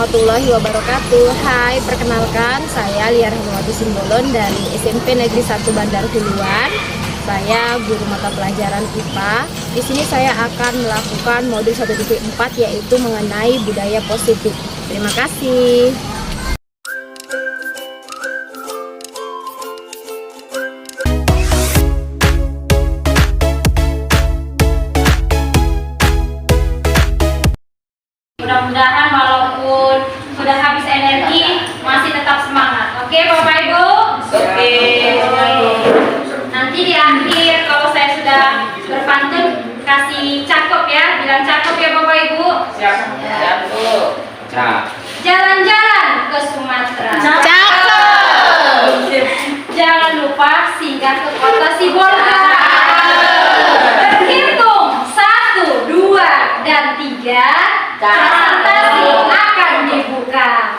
warahmatullahi wabarakatuh. Hai, perkenalkan saya Lia Rahmawati Simbolon dari SMP Negeri 1 Bandar Huluan. Saya guru mata pelajaran IPA. Di sini saya akan melakukan modul 1.4 yaitu mengenai budaya positif. Terima kasih. Mudah-mudahan walaupun sudah habis energi, masih tetap semangat. Oke, Bapak Ibu? Oke. Nanti di akhir kalau saya sudah berpantun, kasih cakep ya. Bilang cakep ya Bapak Ibu. Siap. Siap, Bu. Jalan-jalan ke Sumatera. Cakep. Jangan lupa singgah ke kota Sibolga. Berhitung 1, 2, dan 3. Transportasi akan dibuka.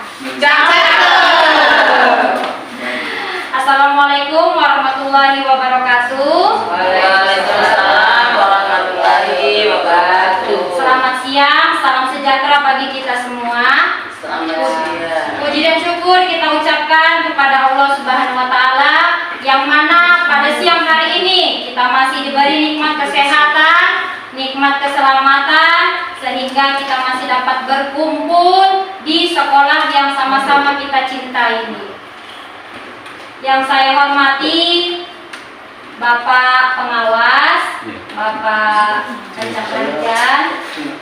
Assalamualaikum warahmatullahi wabarakatuh. Waalaikumsalam warahmatullahi wabarakatuh. Selamat siang, salam sejahtera bagi kita semua. Selamat siang. Puji dan syukur kita ucapkan kepada Allah Subhanahu wa Ta'ala, yang mana pada siang hari ini kita masih diberi nikmat kesehatan, nikmat keselamatan, sehingga kita masih dapat berkumpul di sekolah yang sama-sama kita cintai ini. Yang saya hormati Bapak Pengawas, Bapak Rencana,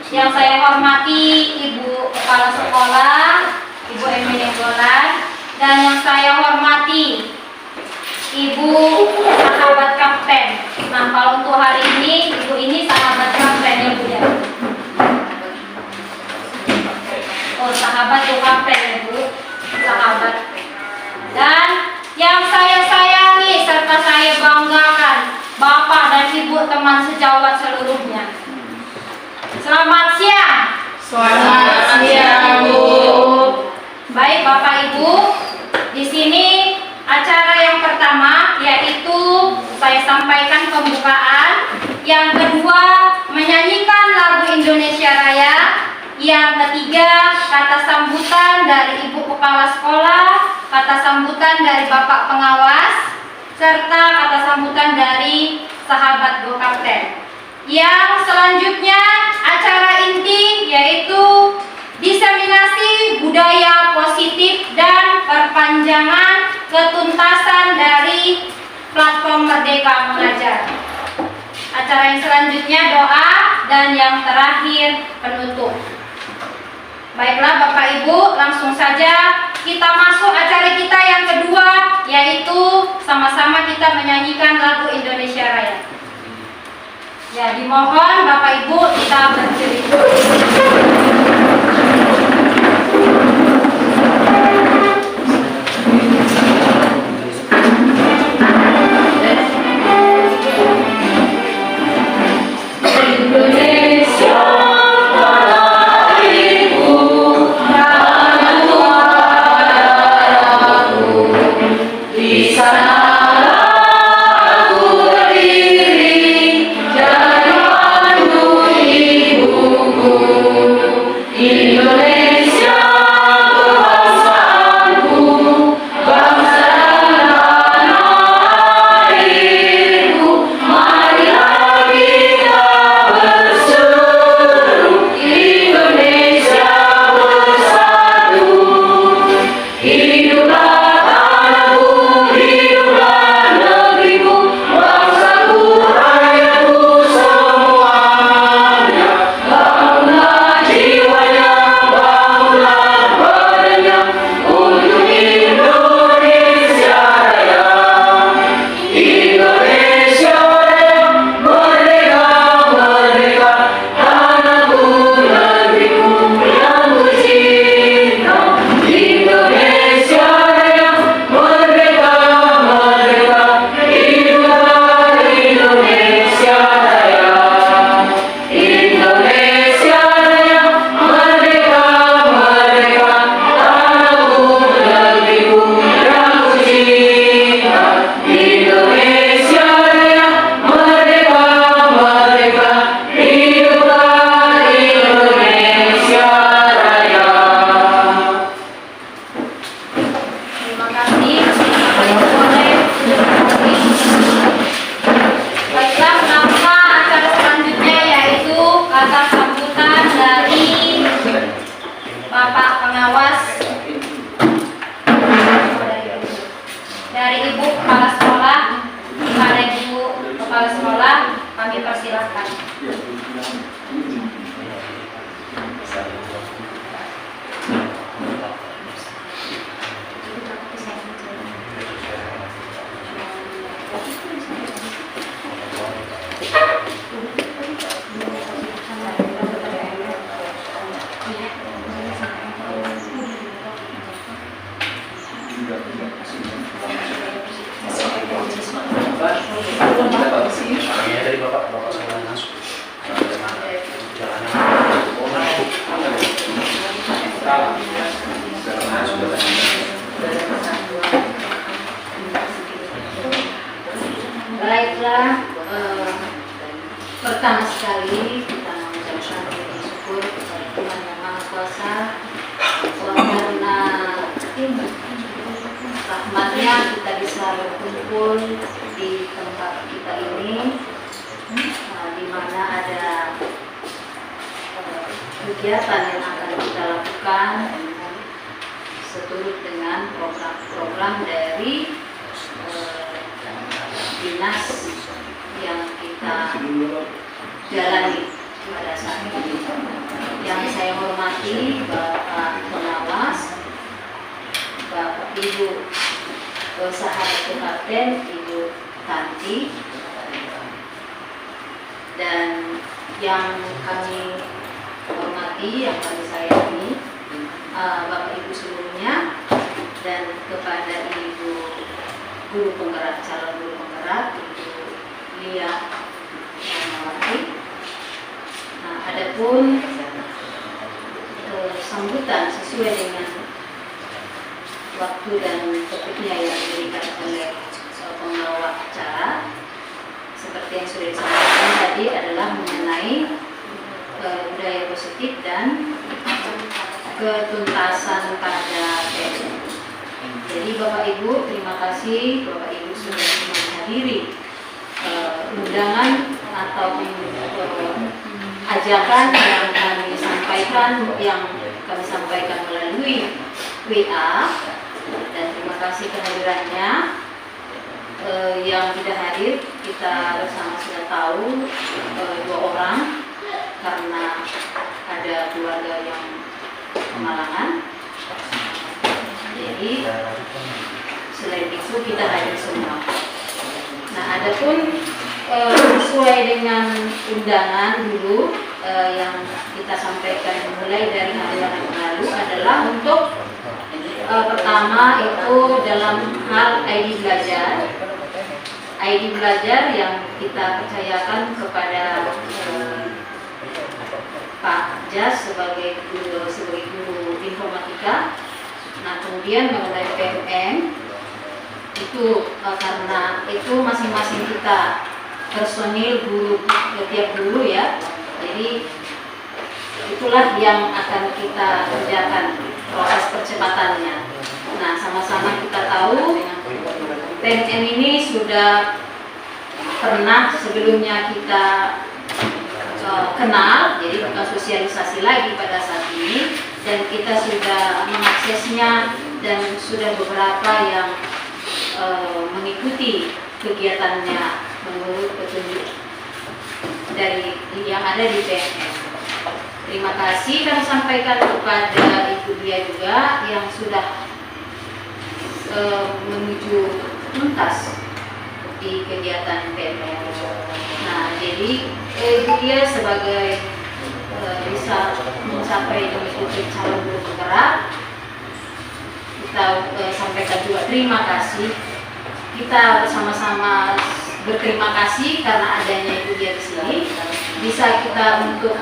yang saya hormati Ibu Kepala Sekolah, Ibu Emine Golan, dan yang saya hormati Ibu sahabat kapten. Nah, kalau untuk hari ini, Ibu ini sahabat kapten ya Bu ya. Oh, sahabat Bu kapten ya Bu, sahabat. Dan yang saya sayangi serta saya banggakan, Bapak dan Ibu teman sejawat seluruhnya. Selamat siang. Selamat siang, Bu. Baik Bapak Ibu, di sini acara yang pertama yaitu saya sampaikan pembukaan, yang kedua menyanyikan lagu Indonesia Raya, yang ketiga kata sambutan dari Ibu Kepala Sekolah, kata sambutan dari Bapak Pengawas, serta kata sambutan dari sahabat Go Kapten. Yang selanjutnya acara inti yaitu diseminasi budaya positif dan perpanjangan ketuntasan dari platform Merdeka Mengajar. Acara yang selanjutnya doa, dan yang terakhir penutup. Baiklah Bapak Ibu, langsung saja kita masuk acara kita yang kedua, yaitu sama-sama kita menyanyikan lagu Indonesia Raya. Ya, dimohon Bapak Ibu kita berdiri. Indonesia Dari bapak saya masuk. Baiklah, pertama sekali kita mengucapkan bersyukur kepada Tuhan Yang Maha Kuasa karena rahmatnya kita bisa berkumpul di tempat kita ini, di mana ada kegiatan yang akan kita lakukan seturut dengan program-program dari dinas yang kita jalani pada saat ini. Yang saya hormati Bapak Pengawas, Bapak Ibu Sahabat Kapten, Ibu Tanti, dan yang kami hormati, yang kami sayangi, Bapak Ibu seluruhnya, dan kepada Ibu Guru Penggerak, calon guru penggerak, Ibu Lia Rahmawati. Nah, adapun sambutan sesuai dengan waktu dan topiknya yang diberikan oleh pembawa acara, seperti yang sudah disampaikan tadi, adalah mengenai budaya positif dan ketuntasan pada PMM. Jadi Bapak Ibu, terima kasih Bapak Ibu sudah menghadiri undangan atau ajakan yang kami sampaikan melalui WA, dan terima kasih kehadirannya. Yang tidak hadir kita bersama sudah tahu 2 orang karena ada keluarga yang kemalangan. Jadi selain itu kita hadir semua. Nah, adapun sesuai dengan undangan dulu yang kita sampaikan mulai dari hari yang lalu adalah untuk pertama itu dalam hal ID belajar. ID belajar yang kita percayakan kepada Pak Jas sebagai guru informatika. Nah, kemudian mengenai PMM itu karena itu masing-masing kita personil guru, tiap guru ya, jadi itulah yang akan kita kerjakan proses percepatannya. Nah, sama-sama kita tahu PMM ini sudah pernah sebelumnya kita kenal, jadi bukan sosialisasi lagi pada saat ini, dan kita sudah mengaksesnya dan sudah beberapa yang mengikuti kegiatannya menurut petunjuk dari yang ada di PMM. Terima kasih kami sampaikan kepada Ibu Dia juga yang sudah menuju tuntas di kegiatan PMM. Nah, jadi Ibu Dia sebagai bisa mencapai mengikuti calon guru penggerak, kita sampaikan juga terima kasih. Kita bersama-sama berterima kasih karena adanya Ibu Dia di sini, bisa kita untuk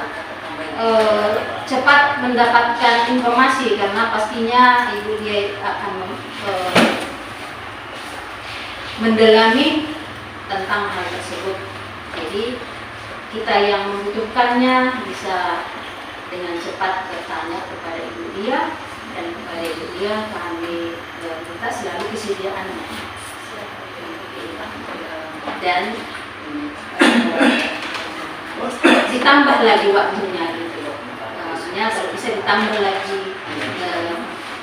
cepat mendapatkan informasi karena pastinya Ibu Dia akan mendalami tentang hal tersebut. Jadi kita yang membutuhkannya bisa dengan cepat bertanya kepada Ibu Dia, dan kepada Ibu Dia kami minta selalu kesediaannya, dan ditambah lagi waktunya gitu loh. Maksudnya kalau bisa ditambah lagi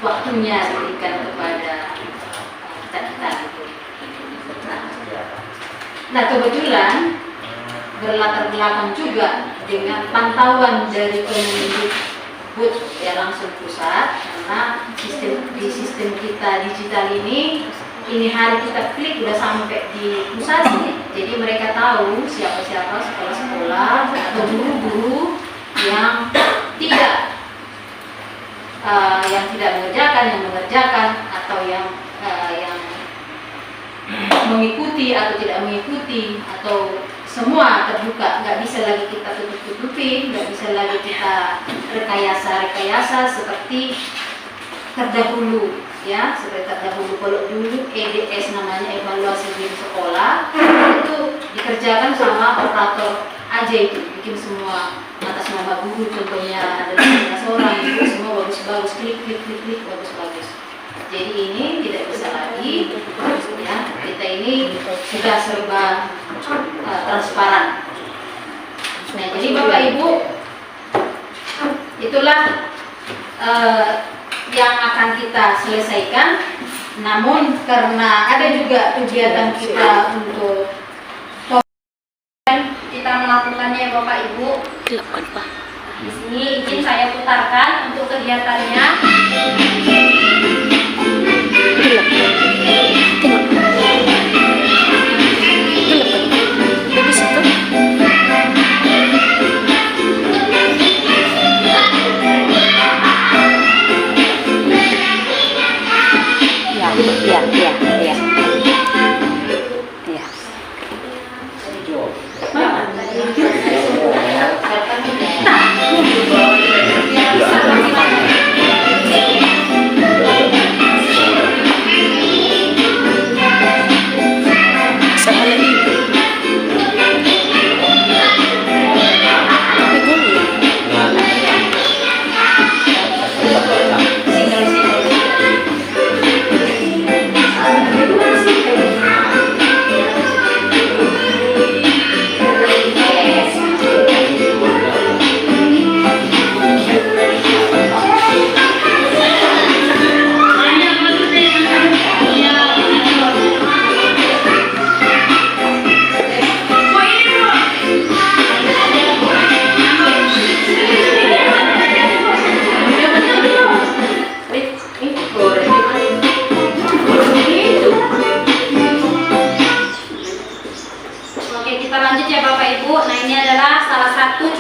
waktunya diberikan kepada kita gitu. Nah, kebetulan berlatar belakang juga dengan pantauan dari Kemendikbud ya langsung pusat, karena sistem kita digital ini hari kita klik udah sampai di pusat, jadi mereka tahu siapa-siapa sekolah-sekolah atau guru-guru yang tidak mengerjakan, yang mengerjakan, atau yang yang mengikuti atau tidak mengikuti atau semua terbuka, nggak bisa lagi kita tutup-tutupi, nggak bisa lagi kita rekayasa seperti terdahulu, ya, seperti terdahulu. Kalau dulu EDS namanya evaluasi di sekolah itu dikerjakan sama operator aja, itu bikin semua atas nama guru, contohnya ada 15 orang, itu semua bagus-bagus, klik bagus-bagus. Jadi ini tidak bisa lagi, ya, kita ini sudah serba transparan. Nah, jadi Bapak Ibu, itulah yang akan kita selesaikan. Namun karena ada juga kegiatan kita untuk kita melakukannya Bapak Ibu. Di sini izin saya putarkan untuk kegiatannya.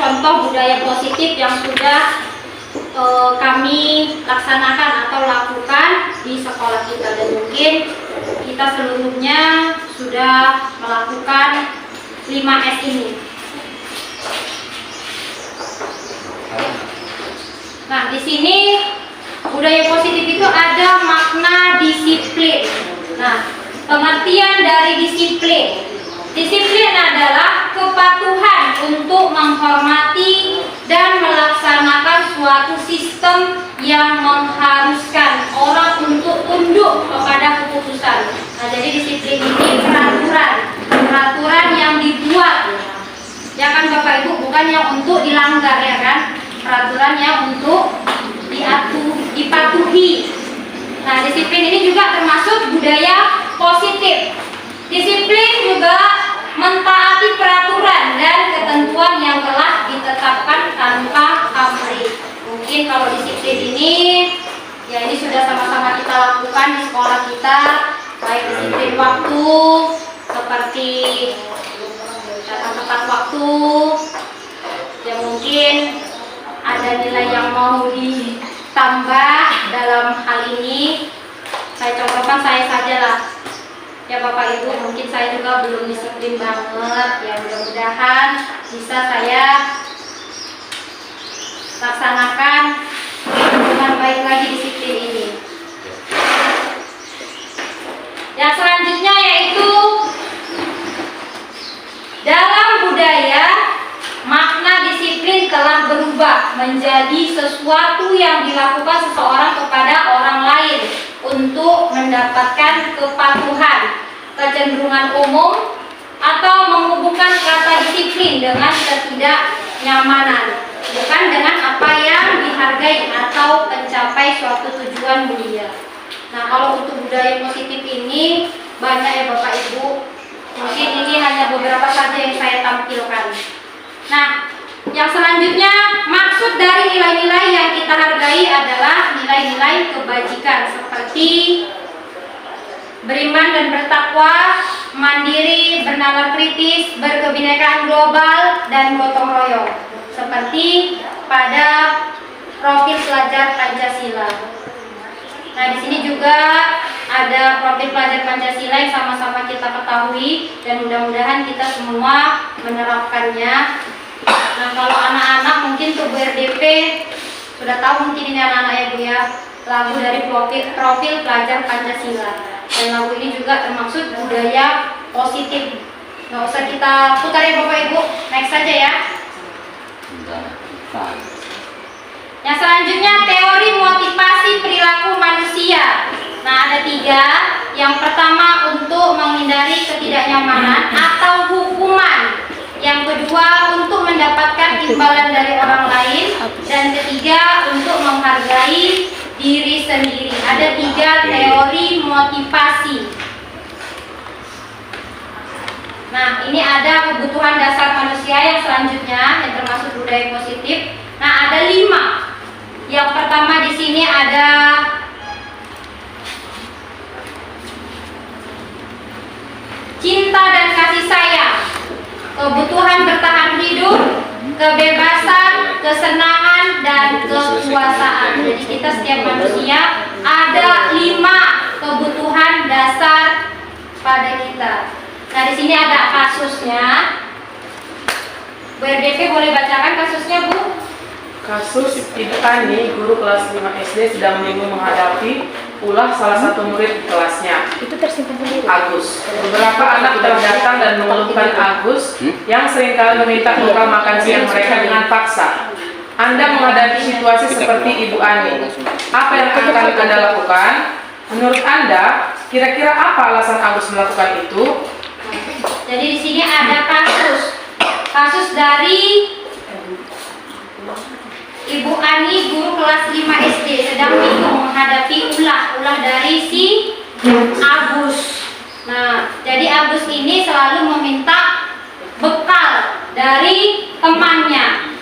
Contoh budaya positif yang sudah kami laksanakan atau lakukan di sekolah kita, dan mungkin kita seluruhnya sudah melakukan 5S ini. Nah, di sini budaya positif itu ada makna disiplin. Nah, pengertian dari disiplin. Disiplin adalah kepatuhan untuk menghormati dan melaksanakan suatu sistem yang mengharuskan orang untuk tunduk kepada keputusan. Nah, jadi disiplin ini peraturan yang dibuat, ya kan Bapak Ibu, bukan yang untuk dilanggar, ya kan? Peraturan yang untuk dipatuhi. Nah, disiplin ini juga termasuk budaya positif. Disiplin juga mentaati peraturan dan ketentuan yang telah ditetapkan tanpa pamrih. Mungkin kalau disiplin ini, ya ini sudah sama-sama kita lakukan di sekolah kita, baik disiplin waktu, seperti datang tepat waktu, ya mungkin ada nilai yang mau ditambah dalam hal ini. Saya contohkan saya sajalah. Ya Bapak Ibu, mungkin saya juga belum disiplin banget, ya mudah-mudahan bisa saya laksanakan dengan baik lagi disiplin ini. Yang selanjutnya yaitu dalam budaya, makna disiplin telah berubah menjadi sesuatu yang dilakukan seseorang kepada orang lain untuk mendapatkan kepatuhan, kecenderungan umum, atau menghubungkan kata disiplin dengan ketidaknyamanan, bukan dengan apa yang dihargai atau mencapai suatu tujuan mulia. Nah, kalau untuk budaya positif ini banyak ya Bapak Ibu. Mungkin ini hanya beberapa saja yang saya tampilkan. Nah, yang selanjutnya, maksud dari nilai-nilai yang kita hargai adalah nilai-nilai kebajikan seperti beriman dan bertakwa, mandiri, bernalar kritis, berkebinekaan global, dan gotong royong, seperti pada profil pelajar Pancasila. Nah, di sini juga ada profil pelajar Pancasila yang sama-sama kita ketahui dan mudah-mudahan kita semua menerapkannya. Nah, kalau anak-anak mungkin tuh Bu RDP sudah tahu mungkin ini anak-anak ya Bu ya, lagu dari profil pelajar Pancasila. Dan lagu ini juga termaksud budaya positif. Nggak usah kita putar ya Bapak Ibu, next saja ya. Yang selanjutnya teori motivasi perilaku manusia. Nah, ada 3. Yang pertama untuk menghindari ketidaknyamanan atau hukuman. Yang kedua untuk mendapatkan imbalan dari orang lain. Dan ketiga untuk menghargai diri sendiri. Ada 3 teori motivasi. Nah, ini ada kebutuhan dasar manusia yang selanjutnya yang termasuk budaya positif. Nah, ada 5. Yang pertama di sini ada cinta dan kasih sayang, kebutuhan bertahan hidup, kebebasan, kesenangan, dan kekuasaan. Jadi kita setiap manusia ada 5 kebutuhan dasar pada kita. Nah, di sini ada kasusnya. Bu RDP boleh bacakan kasusnya, Bu? Kasus Ibu Ani, guru kelas 5 SD sedang menghadapi ulah salah satu murid di kelasnya. Itu tersimpan sendiri. Agus. Beberapa anak datang dan mengeluhkan Agus yang seringkali meminta bekal makan siang mereka dengan paksa. Anda menghadapi situasi seperti Ibu Ani. Apa yang akan Anda lakukan? Menurut Anda, kira-kira apa alasan Agus melakukan itu? Jadi di sini ada kasus dari Ibu Ani, guru kelas 5 SD sedang bingung menghadapi ulah dari si Agus. Nah, jadi Agus ini selalu meminta bekal dari temannya.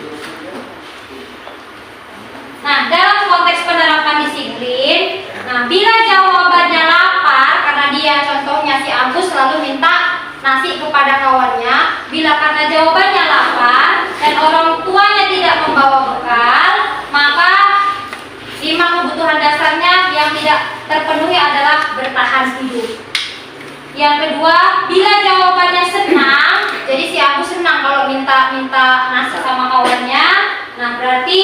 Nah, dalam konteks penerapan disiplin, nah bila jawabannya lapar, karena dia contohnya si Agus selalu minta nasi kepada kawannya, bila karena jawabannya lapar dan orang tuanya tidak membawa bekal, maka 5 kebutuhan dasarnya yang tidak terpenuhi adalah bertahan hidup. Yang kedua, bila jawabannya senang, jadi si Agus senang kalau minta nasi sama kawannya, nah berarti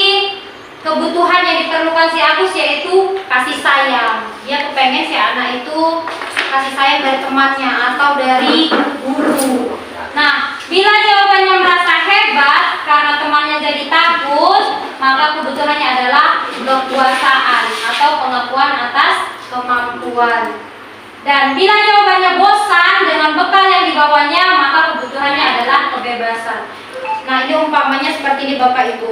kebutuhan yang diperlukan si Agus yaitu kasih sayang. Dia kepengen si anak itu kasih sayang dari temannya atau dari guru. Nah, bila jawabannya merasa hebat karena temannya jadi takut, maka kebutuhannya adalah kekuasaan atau pengakuan atas kemampuan. Dan bila jawabannya bosan dengan bekal yang dibawanya, maka kebutuhannya adalah kebebasan. Nah, ini umpamanya seperti ini Bapak Ibu.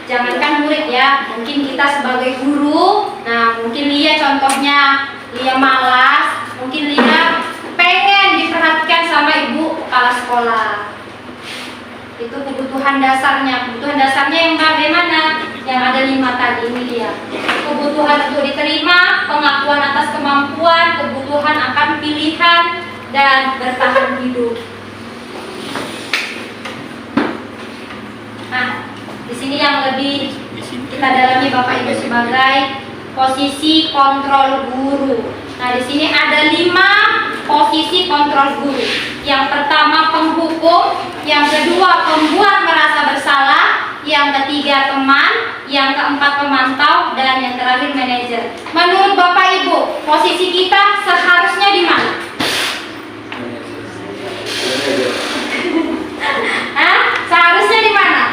Jangankan murid ya, mungkin kita sebagai guru, nah mungkin Lia contohnya, Lia malas, mungkin Lia pengen diperhatikan sama ibu kepala sekolah. Itu kebutuhan dasarnya yang bagaimana? Yang ada 5 tadi ini dia. Kebutuhan untuk diterima, pengakuan atas kemampuan, kebutuhan akan pilihan, dan bertahan hidup. Nah, di sini yang lebih kita dalami Bapak Ibu sebagai posisi kontrol guru. Nah, di sini ada 5 posisi kontrol guru. Yang pertama penghukum, yang kedua pembuat merasa bersalah, yang ketiga teman, yang keempat pemantau, dan yang terakhir manajer. Menurut Bapak Ibu, posisi kita seharusnya di mana? Seharusnya di mana?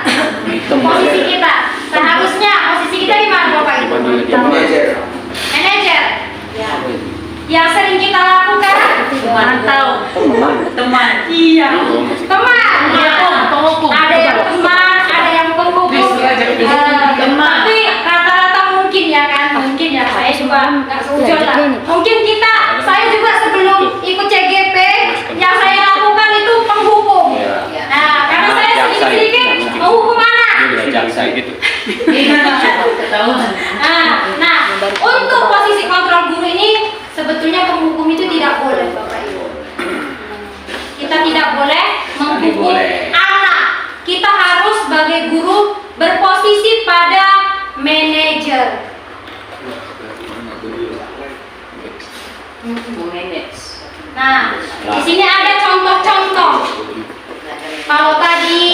Posisi kita. Seharusnya posisi kita di mana Bapak Ibu? Manajer. Ya. Yang sering kita lakukan Mantau. Teman. iya. Teman. Penghukum. Ada yang teman, ada yang penghukum. Teman. Tapi rata-rata mungkin ya kan, mungkin ya saya juga nggak seujon lah. Mungkin saya juga sebelum ikut CGP, yang saya lakukan itu penghukum. Nah, karena saya sedikit menghukum anak. Nah, untuk posisi kontrol guru ini sebetulnya penghukum itu tidak boleh Bapak Ibu. Kita tidak boleh menghukum anak. Kita harus sebagai guru berposisi pada manajer. memanage. Nah, di sini ada contoh-contoh. Kalau tadi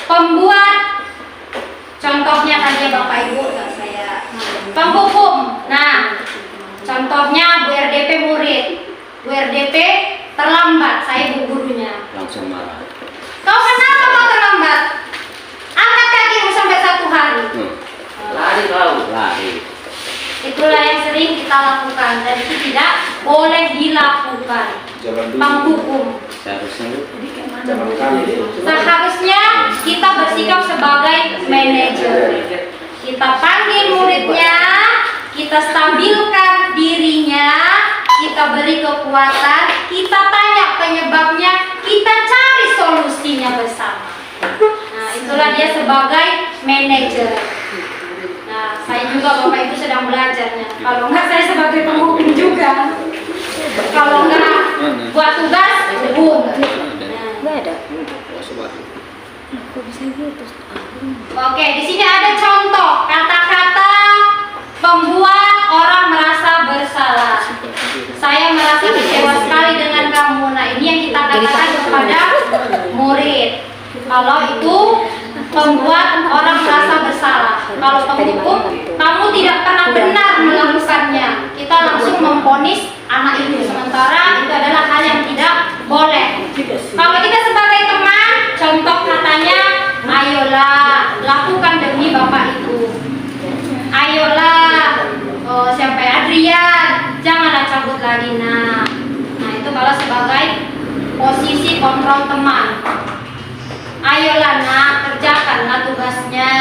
pembuat, contohnya tadi Bapak Ibu, saya penghukum. Nah, contohnya Bu RDP murid, Bu RDP terlambat, saya bu gurunya. Langsung marah. Kau kenapa kau terlambat? Angkat kakimu sampai 1 hari. Lari kau. Lari. Itulah yang sering kita lakukan dan itu tidak boleh dilakukan. Penghukum. Seharusnya kita bersikap sebagai manajer. Kita panggil muridnya, kita stabilkan dirinya, kita beri kekuatan, kita tanya penyebabnya, kita cari solusinya bersama. Nah, itulah dia sebagai manajer. Nah, saya juga Bapak Ibu sedang belajarnya. Kalau enggak saya sebagai penghukum juga. Kalau enggak buat tugas, hukum. Oke, di sini ada contoh kata-kata pembuat orang merasa bersalah. Saya merasa kecewa sekali dengan kamu. Nah, ini yang kita katakan kepada murid. Kalau itu pembuat orang merasa bersalah. Kalau penghukum, kamu tidak pernah benar melakukannya. Kita langsung memvonis anak itu. Sementara itu adalah hal yang tidak boleh. Kalau kita sebagai teman, contoh katanya, ayolah lakukan demi Bapak Ibu. Ayolah, siapa ya? Adrian, janganlah cabut lagi. Nah, itu kalau sebagai posisi kontrol teman. Ayolah nak, kerjakanlah tugasnya.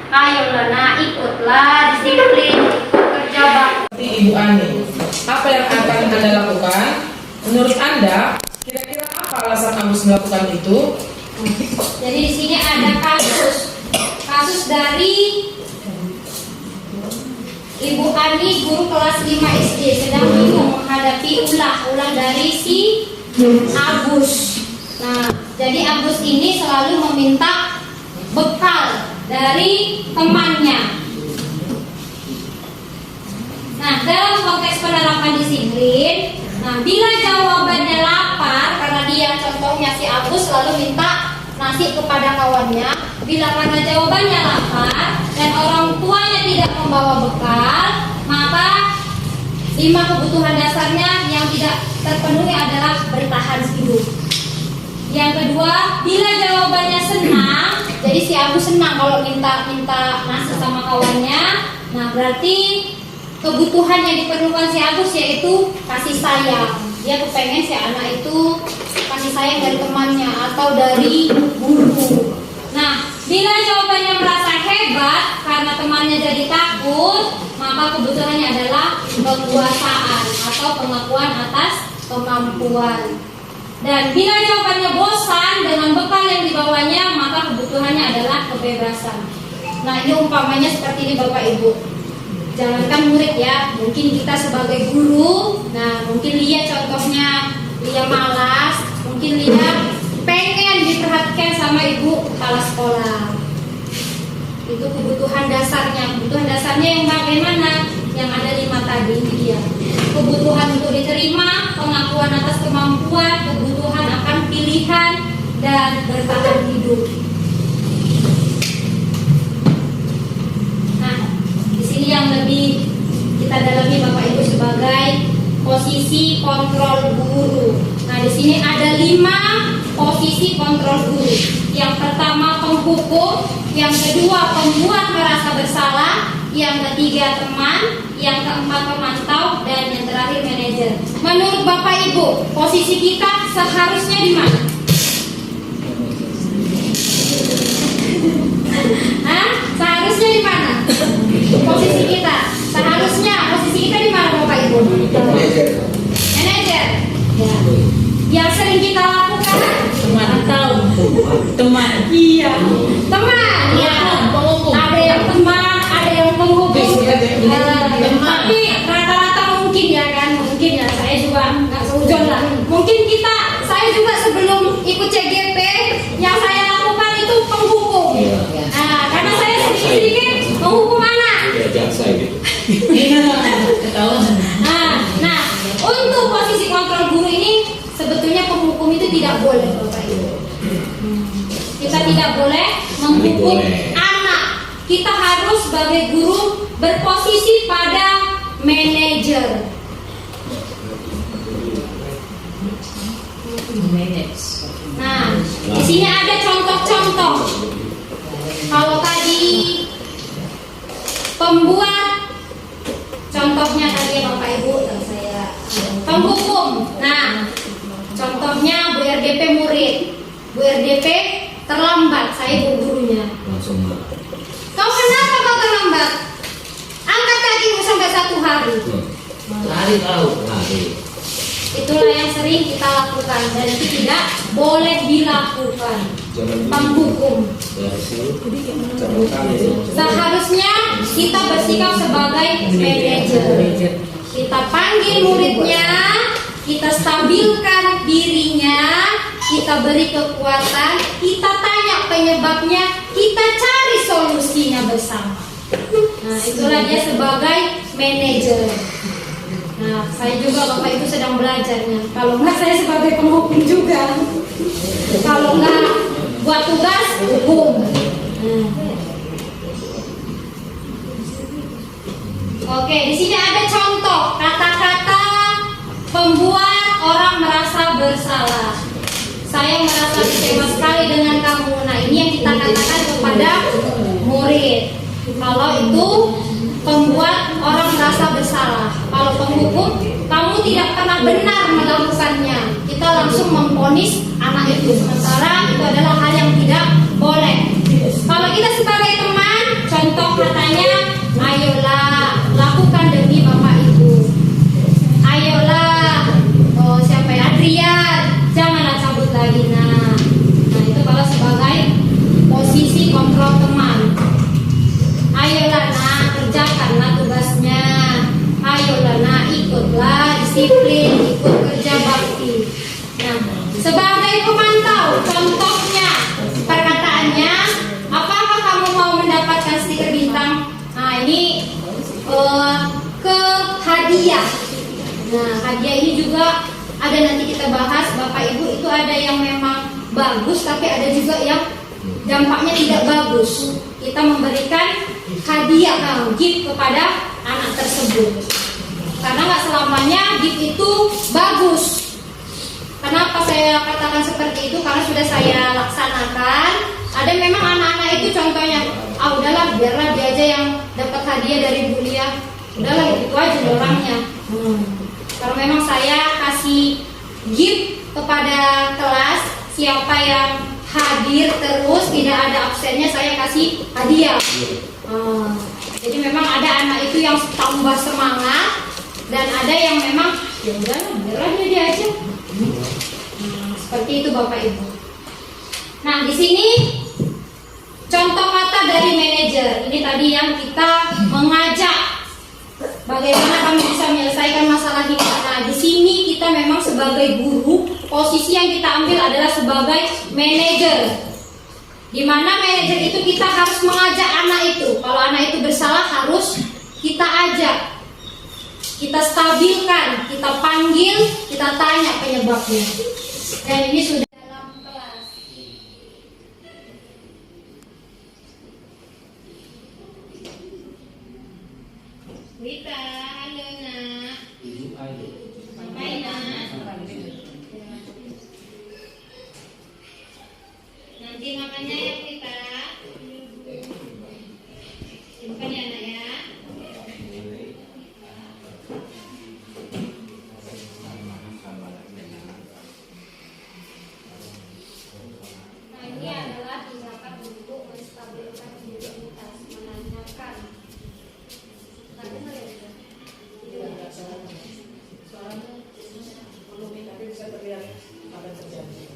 Ayolah nak, ikutlah disiplin, ikut kerja bakti. Ibu Ani, apa yang akan Anda lakukan? Menurut Anda, kira-kira apa alasan Agus melakukan itu? Jadi di sini ada kasus dari Ibu Ani, guru kelas 5 SD, sedang bingung menghadapi ulah dari si Agus. Nah, jadi Agus ini selalu meminta bekal dari temannya. Nah, dalam konteks penerapan disiplin, nah bila jawabannya lapar, karena dia contohnya si Agus selalu minta nasi kepada kawannya. Bila karena jawabannya lapar dan orang tuanya tidak membawa bekal, maka 5 kebutuhan dasarnya yang tidak terpenuhi adalah bertahan hidup. Yang kedua, bila jawabannya senang, jadi si Agus senang kalau minta nasi sama kawannya. Nah, berarti kebutuhan yang diperlukan si Agus yaitu kasih sayang. Dia kepengen si anak itu kasih sayang dari temannya atau dari guru. Nah, bila jawabannya merasa hebat karena temannya jadi takut, maka kebutuhannya adalah kekuasaan atau pengakuan atas kemampuan. Dan bila jawabannya bosan dengan bekal yang dibawanya, maka kebutuhannya adalah kebebasan. Nah, ini umpamanya seperti ini Bapak Ibu. Jangankan murid ya, mungkin kita sebagai guru, nah mungkin Lia contohnya, Lia malas, mungkin Lia pengen diperhatikan sama ibu kepala sekolah. Itu kebutuhan dasarnya. Kebutuhan dasarnya yang bagaimana? Yang ada 5 tadi itu dia. Kebutuhan untuk diterima, pengakuan atas kemampuan, kebutuhan akan pilihan, dan bertahan hidup. Nah, di sini yang lebih kita dalami Bapak Ibu sebagai posisi kontrol guru. Nah, di sini ada 5 posisi kontrol guru. Yang pertama penghukum, yang kedua pembuat merasa bersalah, yang ketiga teman, yang keempat pemantau, dan yang terakhir manajer. Menurut Bapak Ibu, posisi kita seharusnya di mana? Hah? Seharusnya di mana? Posisi kita. Seharusnya posisi kita di mana Bapak Ibu? Manajer. Ya. Yang sering kita lakukan teman. Iya. Teman. Ya. Ada yang teman, ada yang penghukum. Tapi rata-rata mungkin ya kan, mungkin ya saya juga nggak seujon lah. Mungkin saya juga sebelum ikut CGP yang saya lakukan itu penghukum. Nah, karena saya sedikit menghukum anak. Jangan saya gitu. Nah, tidak boleh Bapak Ibu. Kita tidak boleh menghukum anak. Kita harus sebagai guru berposisi pada manajer. Nah, di sini ada contoh-contoh. Kalau tadi pembuat, contohnya tadi ya Bapak Ibu, saya penghukum. Nah, contohnya Bu RDP murid, Bu RDP terlambat, saya ibu gurunya. Kau kenapa kau terlambat? Angkat kakimu sampai 1 hari. Lari tahu, lari. Itulah yang sering kita lakukan dan itu tidak boleh dilakukan. Penghukum. Seharusnya kita bersikap sebagai manajer. Kita panggil muridnya, kita stabilkan dirinya, kita beri kekuatan, kita tanya penyebabnya, kita cari solusinya bersama. Nah, itulah dia sebagai manajer. Nah, saya juga Bapak Ibu sedang belajarnya. Kalau enggak saya sebagai penghukum juga. Kalau enggak buat tugas hukum. Oke, di sini ada contoh kata-kata pembuat orang merasa bersalah. Saya merasa kecewa sekali dengan kamu. Nah, ini yang kita katakan kepada murid. Kalau itu pembuat orang merasa bersalah. Kalau penghukum, kamu tidak pernah benar melakukannya. Kita langsung memvonis anak itu. Sementara itu adalah hal yang tidak boleh. Kalau kita sebagai teman, contoh katanya, ayolah lakukan demi Bapak Ibu. Ayolah, siapa ya? Adrian, janganlah cabut lagi. Nah, itu kalau sebagai posisi kontrol teman. Ayolah nak, kerjakanlah tugasnya. Ayolah nak, ikutlah disiplin, ikut kerja bakti. Nah, sebagai pemantau, contohnya perkataannya, apakah kamu mau mendapatkan stiker bintang? Nah, ini ke hadiah. Nah, hadiah ini juga ada, nanti kita bahas Bapak Ibu. Itu ada yang memang bagus, tapi ada juga yang dampaknya tidak bagus. Kita memberikan hadiah, gift kepada anak tersebut. Karena nggak selamanya gift itu bagus. Kenapa saya katakan seperti itu? Karena sudah saya laksanakan. Ada memang anak-anak itu contohnya, udahlah biarlah dia aja yang dapat hadiah dari kuliah. Udahlah itu aja orangnya. Karena memang saya kasih gift kepada kelas, siapa yang hadir terus tidak ada absennya saya kasih hadiah. Jadi memang ada anak itu yang tambah semangat dan ada yang memang ya udah biarlah dia aja. Seperti itu Bapak Ibu. Nah, di sini contoh kata dari manajer. Ini tadi yang kita mengajak bagaimana kami bisa menyelesaikan masalah ini. Nah, di sini kita memang sebagai guru, posisi yang kita ambil adalah sebagai manajer. Di mana manajer itu kita harus mengajak anak itu. Kalau anak itu bersalah harus kita ajak, kita stabilkan, kita panggil, kita tanya penyebabnya. Dan ini sudah dalam kelas. Wita, halo nak. Hai nak. Nanti makannya ya kita. Simpan ya nak ya. Nah, ini adalah tindakan untuk menstabilkan imunitas, menanyakan. Nah, benar ya? Soalnya kalau BKP bisa terlihat ada terjadi.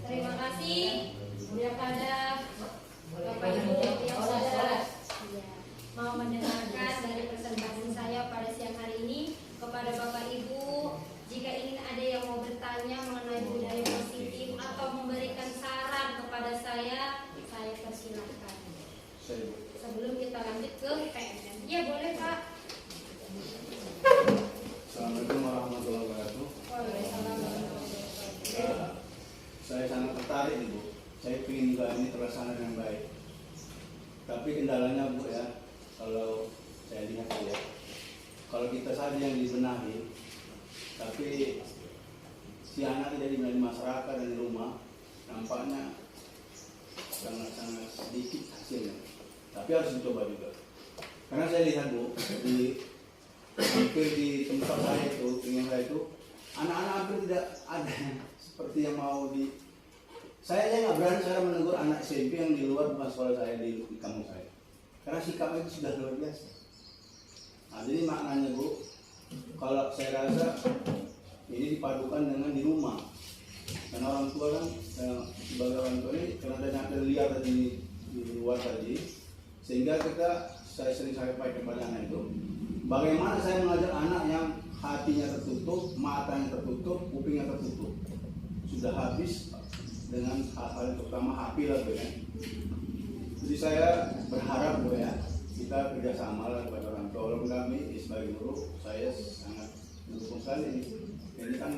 Terima kasih kepada Bapak Ibu yang saudara mau mendengarkan dari presentasi saya pada siang hari ini. Kepada Bapak Ibu, jika ingin ada yang mau bertanya mengenai budaya positif atau memberikan saran kepada saya persilahkan. Sebelum kita lanjut ke PMN. Ya boleh Pak. Assalamualaikum warahmatullahi wabarakatuh. Waalaikumsalam warahmatullahi wabarakatuh. Saya sangat tertarik Ibu. Saya ingin juga ini terlaksana dengan baik. Tapi kendalanya Bu ya, kalau saya lihat ya, kalau kita saja yang dibenahi, tapi si anak tidak dibenahi di masyarakat dan di rumah, nampaknya sangat-sangat sedikit hasilnya. Tapi harus dicoba juga. Karena saya lihat Bu, hampir di tempat saya itu, tinggal saya itu, anak-anak hampir tidak ada seperti yang mau di. Saya aja nggak berani saya menegur anak SMP yang di luar bukan sekolah saya di kampung saya. Karena sikapnya itu sudah luar biasa. Nah, jadi maknanya Bu, kalau saya rasa ini dipadukan dengan di rumah. Karena orang tua kan, sebagai orang tua ini karena ada liar tadi di luar tadi, sehingga saya sering sampaikan kepada anak itu, bagaimana saya mengajar anak yang hatinya tertutup, matanya tertutup, kupingnya tertutup, sudah habis dengan hal-hal yang terutama HP lah Bu ya. Jadi saya berharap Bu ya, kita kerjasama lah kepada orang tua. Walaupun kami sebagai guru, saya sangat mendukung sekali ini. Ini kan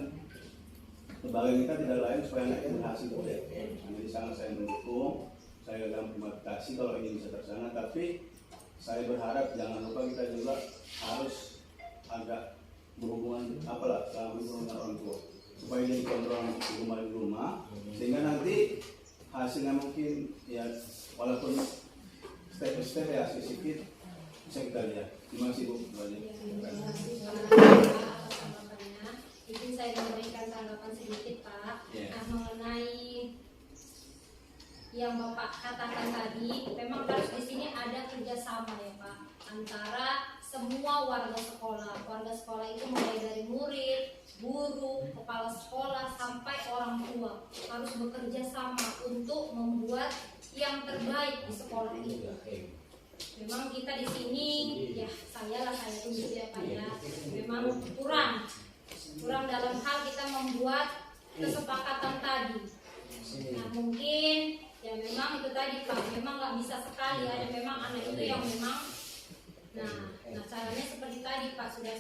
lembaga kita tidak lain supaya anaknya berhasil Bu ya. Jadi sangat saya mendukung. Saya dalam terima kasih kalau ini bisa terlaksana. Tapi saya berharap jangan lupa kita juga harus agak berhubungan apalah sama dengan orang tua supaya dia dikontrol di rumah sehingga nanti hasilnya mungkin ya walaupun step by step ya sedikit bisa kita lihat. Terima kasih Bu. Terima kasih Pak. Izin saya memberikan tanggapan sedikit Pak. Nah, mengenai yang Bapak katakan tadi, memang harus di sini ada kerjasama ya Pak antara semua warga sekolah. Warga sekolah itu mulai dari murid, guru, kepala sekolah sampai orang tua harus bekerja sama untuk membuat yang terbaik di sekolah ini. Memang kita di sini ya saya itu gitu ya Pak ya. Memang kurang dalam hal kita membuat kesepakatan tadi. Nah mungkin ya memang itu tadi Pak, memang nggak bisa sekali ada memang anak itu yang memang nah caranya seperti tadi Pak sudah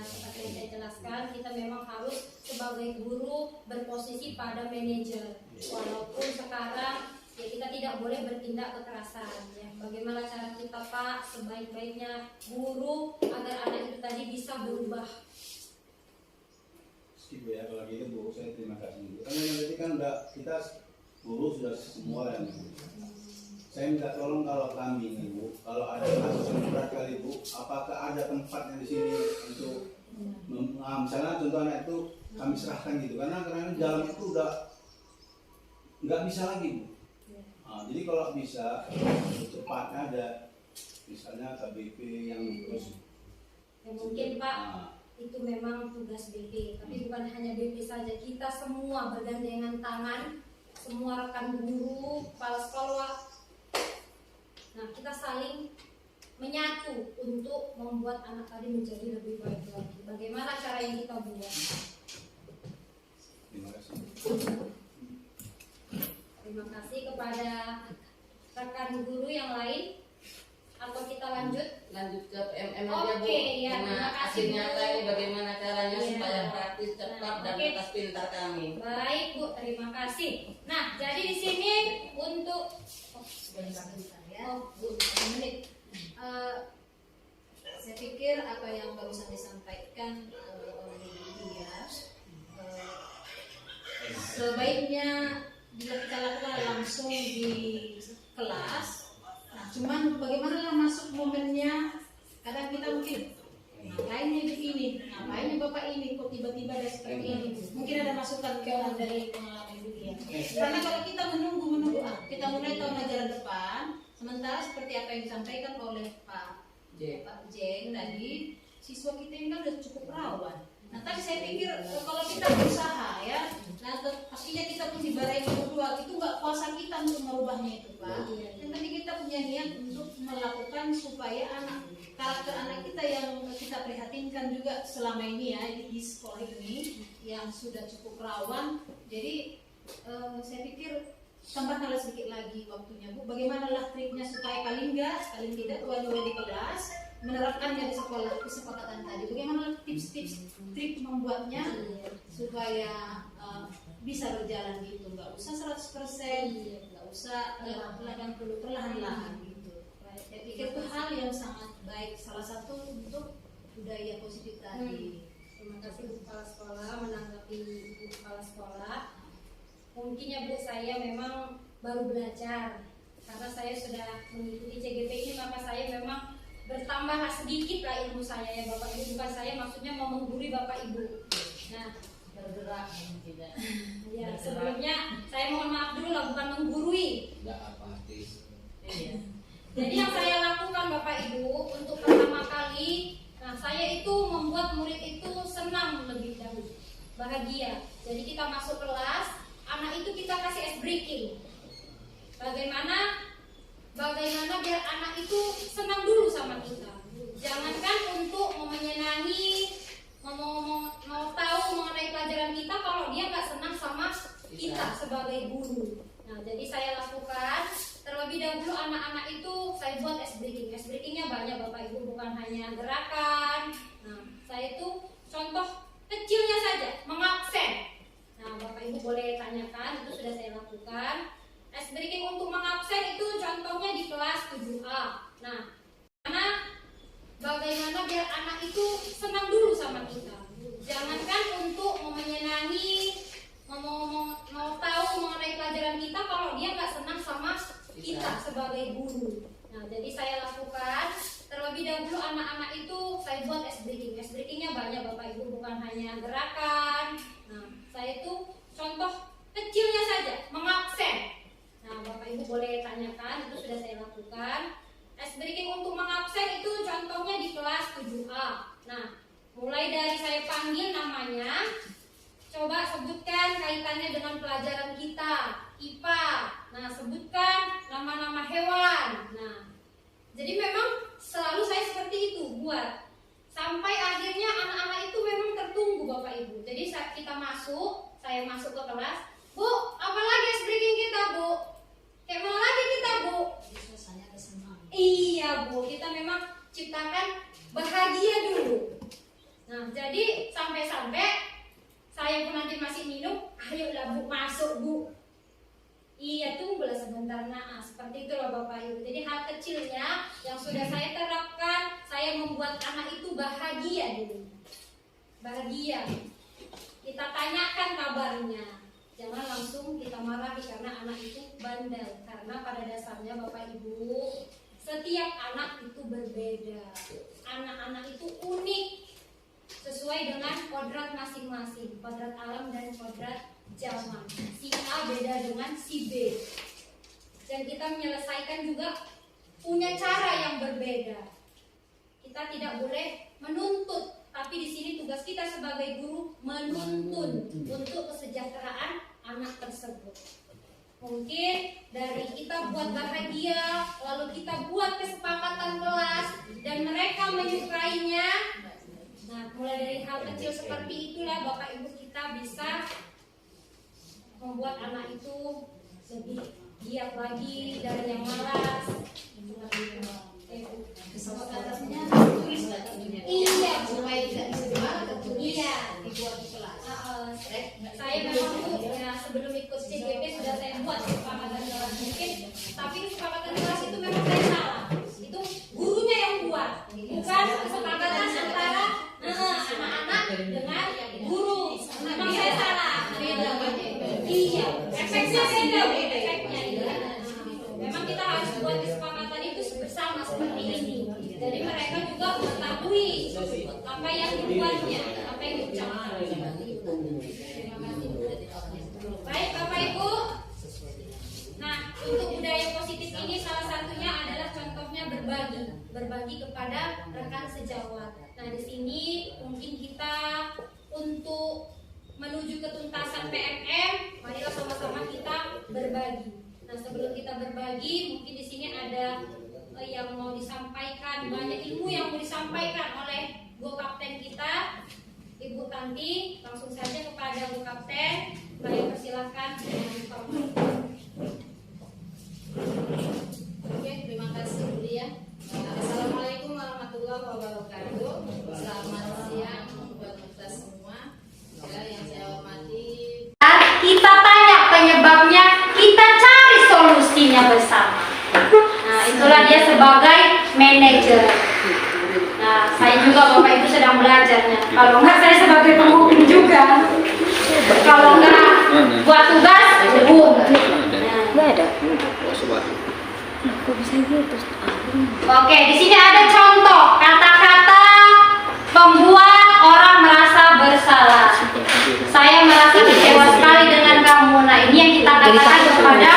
seperti yang saya jelaskan, kita memang harus sebagai guru berposisi pada manajer walaupun sekarang ya kita tidak boleh bertindak kekerasan ya. Bagaimana cara kita Pak sebaik-baiknya guru agar anak itu tadi bisa berubah. Skip ya kalau gitu Bu, saya terima kasih Bu. Karena nanti kan udah kita guru sudah semua yang saya minta tolong kalau kami ini Bu, kalau ada kasus yang berat kali Bu, apakah ada tempatnya di sini untuk misalnya contohnya itu kami serahkan gitu, karena jalan itu udah nggak bisa lagi Bu. Nah, jadi kalau bisa cepatnya ada misalnya KBP yang terus Ya mungkin Pak itu memang tugas BP, tapi bukan hanya BP saja, kita semua bergandengan tangan, semua rekan guru, kepala sekolah. Nah kita saling menyatu untuk membuat anak tadi menjadi lebih baik lagi. Bagaimana cara yang kita buat? terima kasih. Terima kasih kepada rekan guru yang lain. Atau kita lanjut Lanjut ke PMM aja Bu. Oke, ya, Karena terima kasih, hasilnya Bu. tadi bagaimana caranya Iya. supaya praktis cepat tetap dan Oke. atas pintar kami. Baik Bu, terima kasih. Nah, jadi di sini untuk Sebentar ya. Bu, 1 menit. Saya pikir apa yang barusan disampaikan oleh dia sebaiknya kita lakukan langsung di kelas. Nah, cuman bagaimana masuk momennya? Kadang kita mungkin ngapainnya begini, ngapainnya bapak ini kok tiba-tiba ada seperti ini. Mungkin ada masukan kawan dari pengalaman dia. Karena kalau kita menunggu, kita mulai tahun ajaran depan, sementara seperti apa yang disampaikan oleh Pak Jeng tadi, siswa kita ini kan sudah cukup rawan. Nah, tadi saya pikir kalau kita berusaha ya, nah pastinya kita pun dibarai berdua, itu nggak kuasa kita untuk merubahnya itu Pak. Dan tadi kita punya niat untuk melakukan supaya karakter anak kita yang kita prihatinkan juga selama ini ya di sekolah ini yang sudah cukup rawan. Jadi saya pikir tambahkanlah sedikit lagi waktunya Bu. Bagaimanalah triknya supaya paling tidak tuan-tuan di kelas menerapkannya di sekolah, kesepakatan tadi. Bagaimana tips-tips trik membuatnya supaya bisa berjalan gitu. Nggak usah 100%, nggak usah 80, perlahan-lahan gitu. Saya pikir itu hal yang sangat baik. Salah satu untuk budaya positif tadi. Terima kasih Bu Kepala Sekolah menanggapi Bu Kepala Sekolah. Mungkin ya Bu, saya memang baru belajar karena saya sudah mengikuti CGP ini, maka saya memang bertambah sedikit lah ilmu saya ya Bapak Ibu. Bukan saya maksudnya mau menggurui Bapak Ibu. Nah, Bergerak tidak. ya sebelumnya saya mohon maaf dulu lah, bukan menggurui. Tidak apatis. Iya. Jadi yang saya lakukan Bapak Ibu untuk pertama kali, nah saya itu membuat murid itu senang lebih dahulu, bahagia. Jadi kita masuk kelas, anak itu kita kasih ice breaking. Bagaimana biar anak itu senang dulu sama kita. Jangankan untuk menyenangi, mau tahu mengenai pelajaran kita kalau dia nggak senang sama kita sebagai guru. Nah, jadi saya lakukan terlebih dahulu anak-anak itu saya buat ice breaking. Ice breakingnya banyak Bapak Ibu, bukan hanya gerakan. Nah, saya itu contoh kecilnya saja, mengabsen. Nah, Bapak Ibu boleh tanyakan, itu sudah saya lakukan. Ice breaking untuk mengabsen itu contohnya di kelas 7A. Nah, karena bagaimana biar anak itu senang dulu sama kita. Jangankan untuk menyenangi, mau tahu mengenai pelajaran kita kalau dia nggak senang sama kita sebagai guru. Nah, jadi saya lakukan terlebih dahulu anak-anak itu saya buat ice breaking. Ice breakingnya banyak Bapak Ibu, bukan hanya gerakan. Nah, saya itu contoh kecilnya saja, mengabsen. Nah, Bapak Ibu boleh tanyakan, itu sudah saya lakukan. Ice breaking untuk mengabsen itu contohnya di kelas 7A. Nah, mulai dari saya panggil namanya, coba sebutkan kaitannya dengan pelajaran kita, IPA. Nah, sebutkan nama-nama hewan. Nah, jadi memang selalu saya seperti itu buat. Sampai akhirnya anak-anak itu memang tertunggu Bapak Ibu. Jadi saat kita masuk, saya masuk ke kelas, Bu, apa lagi ice breaking kita Bu? Kayak mana lagi kita Bu? Suasana senang. Iya Bu, kita memang ciptakan bahagia dulu. Nah, jadi sampai-sampai saya pun nanti masih minum, ayolah Bu, masuk Bu. Iya, tunggulah sebentar naas. Seperti itulah Bapak Ibu. Jadi hal kecilnya yang sudah saya terapkan, saya membuat anak itu bahagia dulu. Bahagia. Kita tanyakan kabarnya. Jangan langsung kita marahi karena anak itu bandel. Karena pada dasarnya Bapak Ibu, setiap anak itu berbeda. Anak-anak itu unik sesuai dengan kodrat masing-masing, kodrat alam dan kodrat zaman. Si A beda dengan si B. Dan kita menyelesaikan juga punya cara yang berbeda. Kita tidak boleh menuntut, tapi di sini tugas kita sebagai guru menuntun untuk kesejahteraan anak tersebut. Mungkin dari kita buat bahagia, lalu kita buat kesepakatan kelas dan mereka menyukainya. Nah, mulai dari hal kecil seperti itulah Bapak Ibu kita bisa membuat anak itu lebih giat lagi dari yang malas. Kesepakatannya tulis nggak tentunya. Iya, Supaya tidak disebar, tertulis Iya. dibuat di kelas. sebelum ikut CGP sudah saya buat kesepakatan kelas mungkin, tapi kesepakatan kelas itu memang saya salah. Itu gurunya yang buat, bukan kesepakatan antara anak-anak dengan guru. Memang saya salah, beda. Iya, efeknya beda, efeknya iya. Memang kita harus buat kesepakatan itu bersama seperti ini. Jadi mereka juga mengetahui apa yang dibuatnya, apa yang diucapkan. Baik Bapak Ibu. Nah, untuk budaya positif ini salah satunya adalah contohnya berbagi kepada rekan sejawat. Nah, di sini mungkin kita untuk menuju ketuntasan PMM, marilah sama-sama kita berbagi. Nah, sebelum kita berbagi, mungkin di sini ada yang mau disampaikan, banyak ilmu yang mau disampaikan oleh Bu Kapten kita, Ibu Tanti. Langsung saja kepada Bu Kapten, saya persilahkan dengan informasi. Oke, terima kasih Bu Lia. Assalamualaikum warahmatullahi wabarakatuh. Selamat siang buat kita semua. Ya, yang saya hormati. Kita tanya penyebabnya, kita cari solusinya bersama. Nah, itulah dia sebagai manajer. Nah, saya juga Bapak Ibu sedang belajarnya. Kalau enggak saya sebagai penghukum juga. Kalau enggak buat tugas, debu. Enggak ada. Oke, di sini ada contoh kata-kata pembuat orang merasa bersalah. Saya merasa kecewa sekali dengan kamu. Nah, ini yang kita katakan kepada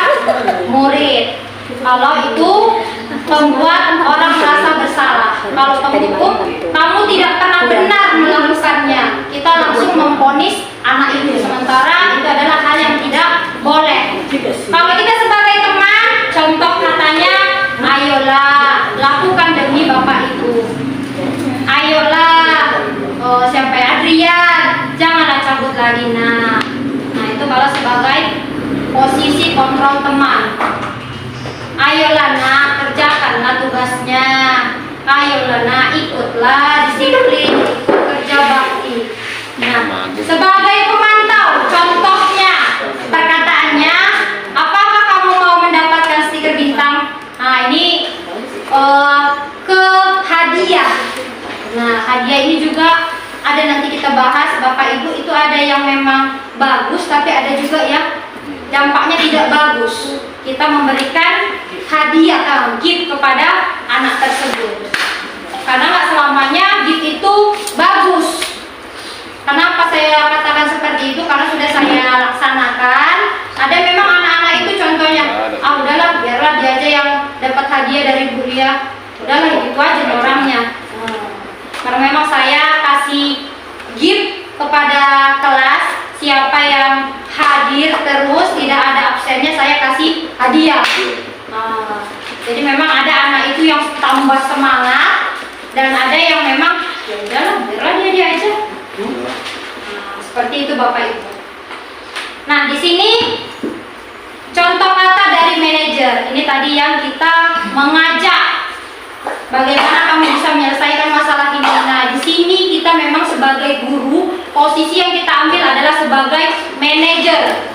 murid. Kalau itu membuat orang merasa bersalah. Kalau penghukum, kamu tidak pernah benar melakukannya. Kita langsung memvonis anak itu. Sementara itu adalah hal yang tidak boleh. Kalau kita sebagai teman, contoh katanya, ayolah lakukan demi Bapak Ibu. Ayolah, siapa ya? Adrian, janganlah cabut lagi nah. Nah, itu kalau sebagai posisi kontrol teman. Ayolah nak, kerjakanlah tugasnya. Ayolah nak, ikutlah disiplin, ikut kerja bakti. Nah, sebagai pemantau, contohnya perkataannya, apakah kamu mau mendapatkan stiker bintang? Nah, ini ke hadiah. Nah, hadiah ini juga ada nanti kita bahas Bapak Ibu, itu ada yang memang bagus tapi ada juga yang dampaknya tidak bagus. Kita memberikan hadiah gift kepada anak tersebut. Karena nggak selamanya gift itu bagus. Kenapa saya katakan seperti itu? Karena sudah saya laksanakan. Ada memang anak-anak itu contohnya, udahlah biarlah dia aja yang dapat hadiah dari Bu Lia. Udahlah gitu aja orangnya. Karena memang saya kasih gift kepada kelas, siapa yang hadir terus tidak ada absennya saya kasih hadiah. Jadi memang ada anak itu yang tambah semangat dan ada yang memang ya udahlah biarlah dia aja. Seperti itu Bapak Ibu. Nah, di sini contoh kata dari manajer. Ini tadi yang kita mengajak bagaimana kamu bisa menyelesaikan masalah ini. Nah, di sini kita memang sebagai guru, posisi yang kita ambil adalah sebagai manajer.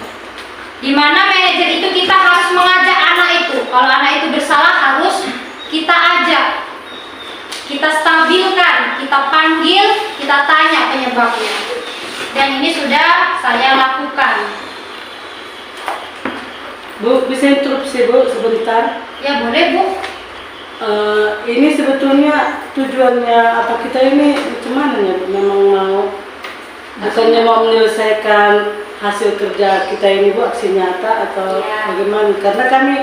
Di mana manajer itu kita harus mengajak anak itu. Kalau anak itu bersalah harus kita ajak. Kita stabilkan, kita panggil, kita tanya penyebabnya. Dan ini sudah saya lakukan. Bu, bisa interupsi Bu sebentar? Ya boleh Bu. Ini sebetulnya tujuannya apa kita ini gimana ya? Memang mau bukannya mau menyelesaikan hasil kerja kita ini Bu, aksi nyata atau bagaimana? Karena kami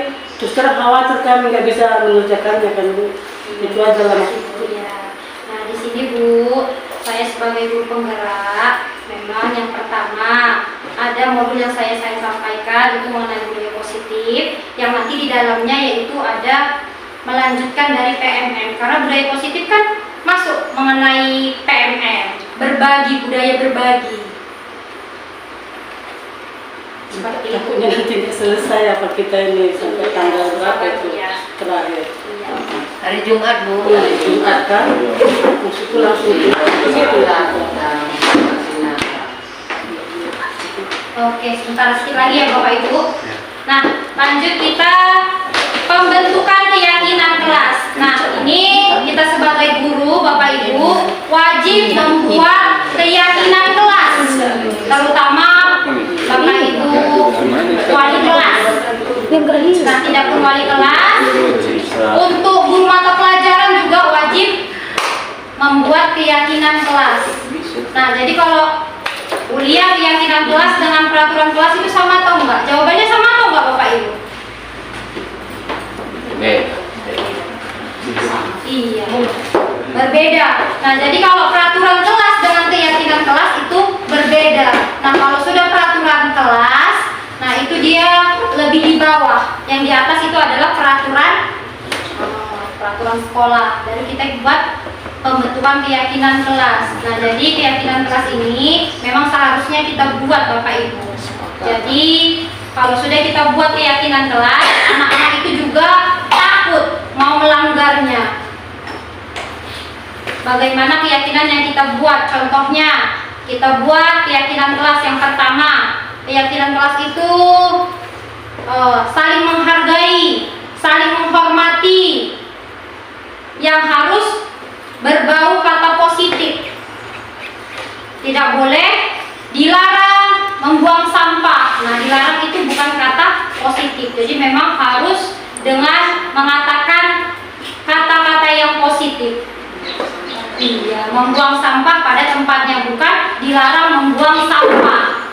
terus terang khawatir kami nggak bisa mengerjakannya kan Bu. Itu aja lah maksudnya. Ya. Nah, di sini Bu, saya sebagai guru penggerak, memang yang pertama ada modul yang saya sampaikan itu mengenai budaya positif, yang nanti di dalamnya yaitu ada melanjutkan dari PMM, karena budaya positif kan masuk mengenai PMM, berbagi, budaya berbagi. Seperti itu. Takutnya nanti nggak selesai apa kita ini sampai tanggal berapa itu terakhir. Hari Jumat Bu. Hari Jumat kan? Maksudku langsung itu lah. Oke, sebentar sedikit lagi ya Bapak Ibu. Nah, lanjut kita pembentukan keyakinan kelas. Nah, ini kita sebagai guru Bapak Ibu wajib membuat keyakinan kelas, terutama Bapak Ibu wali kelas. Nah, tidak pun wali kelas, untuk guru mata pelajaran juga wajib membuat keyakinan kelas. Nah, jadi kalau kuliah keyakinan kelas dengan peraturan kelas itu sama atau enggak? Jawabannya sama atau enggak Bapak Ibu? Iya, berbeda. Nah, jadi kalau peraturan kelas dengan keyakinan kelas itu berbeda. Nah, kalau sudah peraturan kelas, nah itu dia lebih di bawah. Yang di atas itu adalah peraturan sekolah. Dari kita buat pembentukan keyakinan kelas. Nah, jadi keyakinan kelas ini memang seharusnya kita buat Bapak Ibu. Jadi kalau sudah kita buat keyakinan kelas, anak-anak itu juga takut mau melanggarnya. Bagaimana keyakinan yang kita buat? Contohnya, kita buat keyakinan kelas yang pertama. Keyakinan kelas itu saling menghargai, saling menghormati, yang harus berbau kata positif. Tidak boleh dilarang membuang sampah. Nah, dilarang itu bukan kata positif. Jadi memang harus dengan mengatakan kata-kata yang positif. Iya, membuang sampah pada tempatnya, bukan dilarang membuang sampah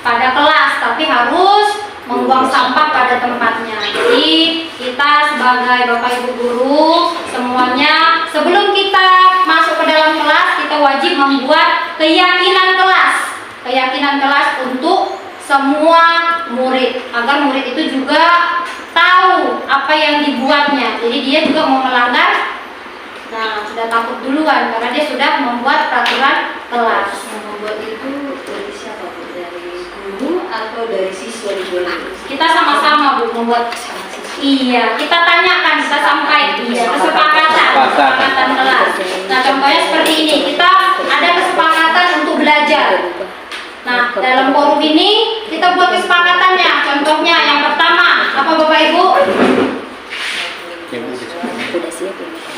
pada kelas, tapi harus membuang sampah pada tempatnya. Jadi kita sebagai Bapak Ibu guru semuanya, sebelum kita masuk ke dalam kelas, kita wajib membuat keyakinan kelas. Keyakinan kelas untuk semua murid, agar murid itu juga tahu apa yang dibuatnya. Jadi dia juga mau melanggar, nah sudah takut duluan karena dia sudah membuat peraturan kelas. Membuat itu dari siapa Bu? Dari guru atau dari siswa di bulan itu? Kita sama-sama Bu membuat. Iya, kita tanyakan, kita sampaikan. Iya, kesepakatan kelas. Nah, contohnya seperti ini, kita ada kesepakatan untuk belajar. Nah, dalam forum ini kita buat kesepakatannya. Contohnya yang pertama, apa Bapak Ibu?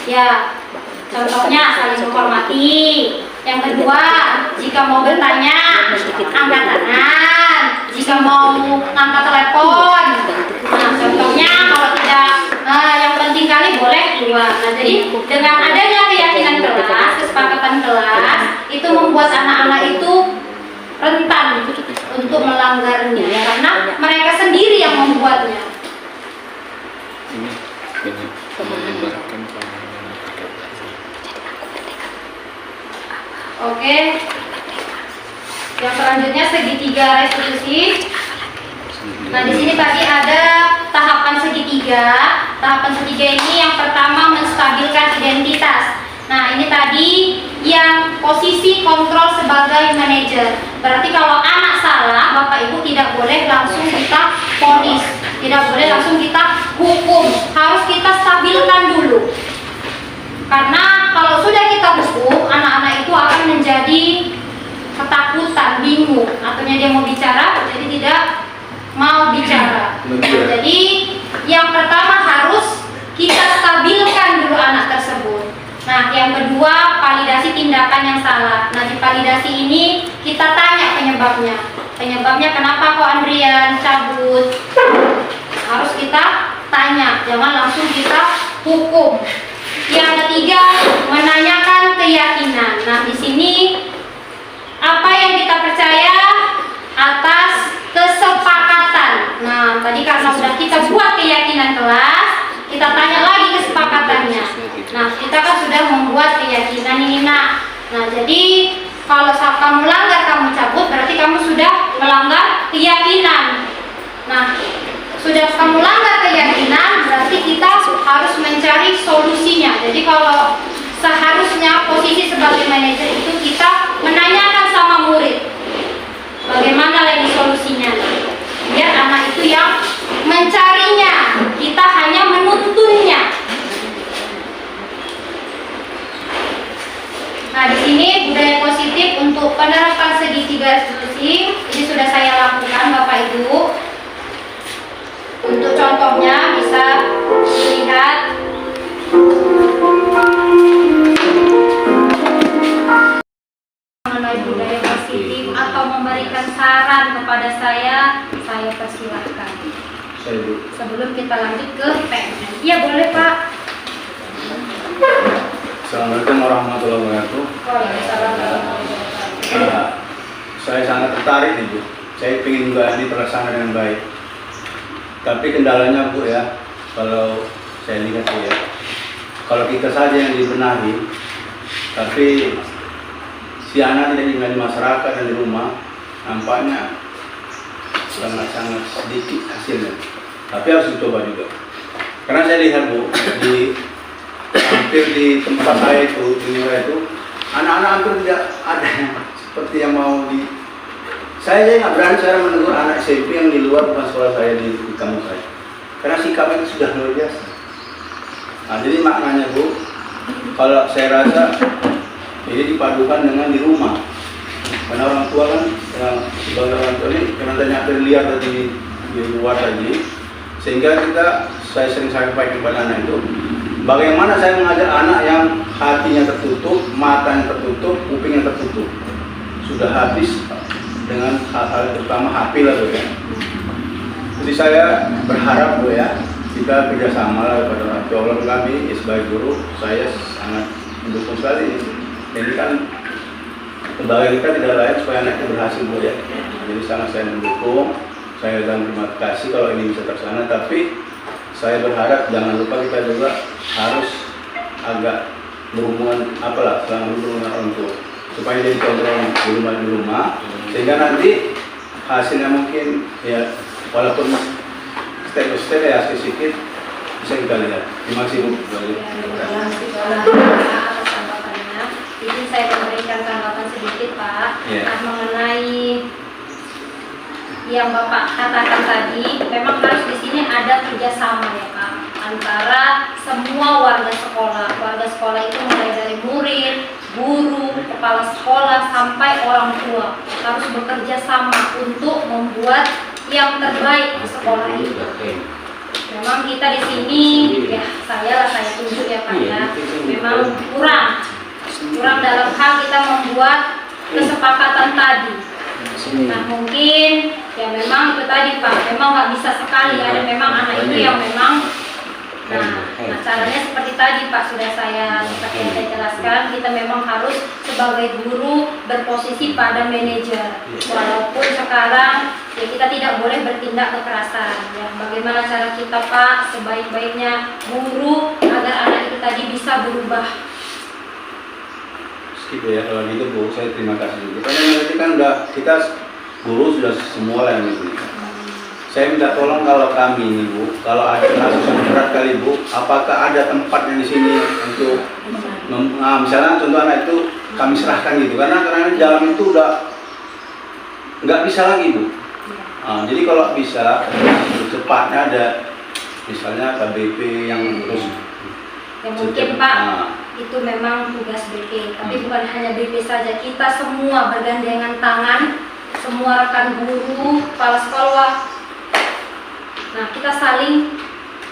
Ya, contohnya saling menghormati. Yang kedua, jika mau bertanya, angkat tangan. Jika mau angkat telepon. Nah, contohnya kalau tidak, yang penting kali boleh keluar. Nah, jadi dengan adanya keyakinan kelas, kesepakatan kelas, itu membuat anak-anak itu rentan untuk melanggarnya, karena mereka sendiri yang membuatnya. Oke. Yang selanjutnya segitiga restitusi. Nah, di sini tadi ada tahapan segitiga. Tahapan segitiga ini yang pertama menstabilkan identitas. Nah, ini tadi yang posisi kontrol sebagai manajer. Berarti kalau anak salah, Bapak Ibu tidak boleh langsung kita vonis, tidak boleh langsung kita hukum. Harus kita stabilkan dulu. Karena kalau sudah kita hukum, anak-anak itu akan menjadi ketakutan, bingung. Artinya dia mau bicara, jadi tidak mau bicara. Nah, jadi yang pertama harus kita stabilkan dulu anak tersebut. Nah, yang kedua, validasi tindakan yang salah. Nah, di validasi ini kita tanya penyebabnya. Penyebabnya kenapa kok Andrian cabut? Harus kita tanya, jangan langsung kita hukum. Yang ketiga, menanyakan keyakinan. Nah, di sini apa yang kita percaya atas kesepakatan. Nah, tadi karena sudah kita buat keyakinan kelas, kita tanya lagi kesepakatannya. Nah, kita kan sudah membuat keyakinan ini, Nah, jadi kalau kamu melanggar, kamu cabut, berarti kamu sudah melanggar keyakinan. Nah, sudah kamu langgar keyakinan, berarti kita harus mencari solusinya. Jadi kalau seharusnya posisi sebagai manajer itu kita menanyakan sama murid, bagaimana lagi solusinya. Biar anak itu yang mencarinya, kita hanya menuntunnya. Nah, di sini budaya positif untuk penerapan segitiga restitusi ini sudah saya lakukan. tambahan kepada saya persilahkan. Saya Bu. Sebelum kita lanjut ke PMN. Iya boleh Pak. Assalamualaikum warahmatullahi wabarakatuh. Waalaikumsalam. Saya sangat tertarik nih Bu. Saya ingin juga ini terlaksana dengan baik. Tapi kendalanya Bu ya, kalau saya lihat Bu ya, kalau kita saja yang dibenahi, tapi si anak tidak tinggal di masyarakat dan di rumah, nampaknya sangat-sangat sedikit hasilnya. Tapi harus dicoba juga. Karena saya lihat Bu, hampir di tempat saya itu, di wilayah itu, anak-anak hampir tidak ada seperti yang mau di. Saya nggak berani saya menegur anak SMP yang di luar bukan sekolah saya di kampus saya. Karena sikapnya itu sudah luar biasa. Nah, jadi maknanya Bu, kalau saya rasa ini dipadukan dengan di rumah. Karena orang tua kan, yang sebagai orang tua ini karena ternyata liar tadi di luar tadi, sehingga saya sering sampaikan kepada anak itu, bagaimana saya mengajar anak yang hatinya tertutup, matanya tertutup, kupingnya tertutup, sudah habis dengan hal-hal terutama HP lah Bu ya. Jadi saya berharap Bu ya, kita kerjasama lah kepada orang tua. Kalau kami sebagai guru, saya sangat mendukung sekali. Ini kan kebahagiaan kita tidak lain supaya anaknya berhasil Bu ya. Jadi sangat saya mendukung. Saya dan terima kasih kalau ini bisa terlaksana. Tapi saya berharap jangan lupa kita juga harus agak berhubungan selalu berhubungan orang tua supaya jadi kontrol di rumah sehingga nanti hasilnya mungkin ya walaupun step by step ya sedikit bisa kita lihat. Terima kasih Bu. Izin saya memberikan tanggapan sedikit Pak. Mengenai yang Bapak katakan tadi, memang harus di sini ada kerjasama ya Pak antara semua warga sekolah. Warga sekolah itu mulai dari murid, guru, kepala sekolah sampai orang tua harus bekerja sama untuk membuat yang terbaik di sekolah ini. Memang kita di sini ya saya tunjuk ya Pak ya, memang kurang dalam hal kita membuat kesepakatan tadi. Nah mungkin ya memang itu tadi Pak, memang nggak bisa sekali ada memang anak itu yang memang nah caranya seperti tadi Pak sudah saya jelaskan, kita memang harus sebagai guru berposisi pada manajer walaupun sekarang ya kita tidak boleh bertindak kekerasan ya. Bagaimana cara kita Pak sebaik-baiknya guru agar anak itu tadi bisa berubah. Gitu ya, kalau gitu Bu, saya terima kasih. Karena nanti kan kita guru sudah semua lah yang ini. Saya minta tolong kalau kami ini Bu, kalau ada kasus yang berat kali Bu, apakah ada tempatnya di sini untuk misalnya contoh anak itu kami serahkan gitu, karena jalan itu udah nggak bisa lagi Bu. Jadi kalau bisa secepatnya ada misalnya KBP yang terus ya mungkin Pak itu memang tugas BP, tapi bukan hanya BP saja, kita semua bergandengan tangan, semua rekan guru, kepala sekolah. Nah kita saling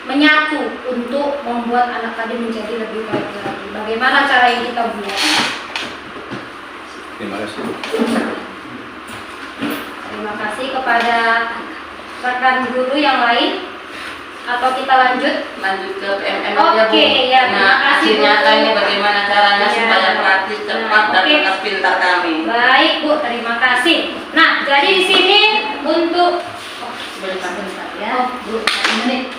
menyatu untuk membuat anak tadi menjadi lebih baik lagi. Bagaimana cara yang kita buat? Terima kasih. Terima kasih kepada rekan guru yang lain. Atau kita lanjut ke PMN aja Bu. Ya, terima kasih hasil Bu. nyatanya bagaimana caranya Ya. supaya praktis cepat dan tetap pintar kami. Baik Bu, terima kasih. Nah, jadi di sini untuk Bentar ya. Bu, 1 menit.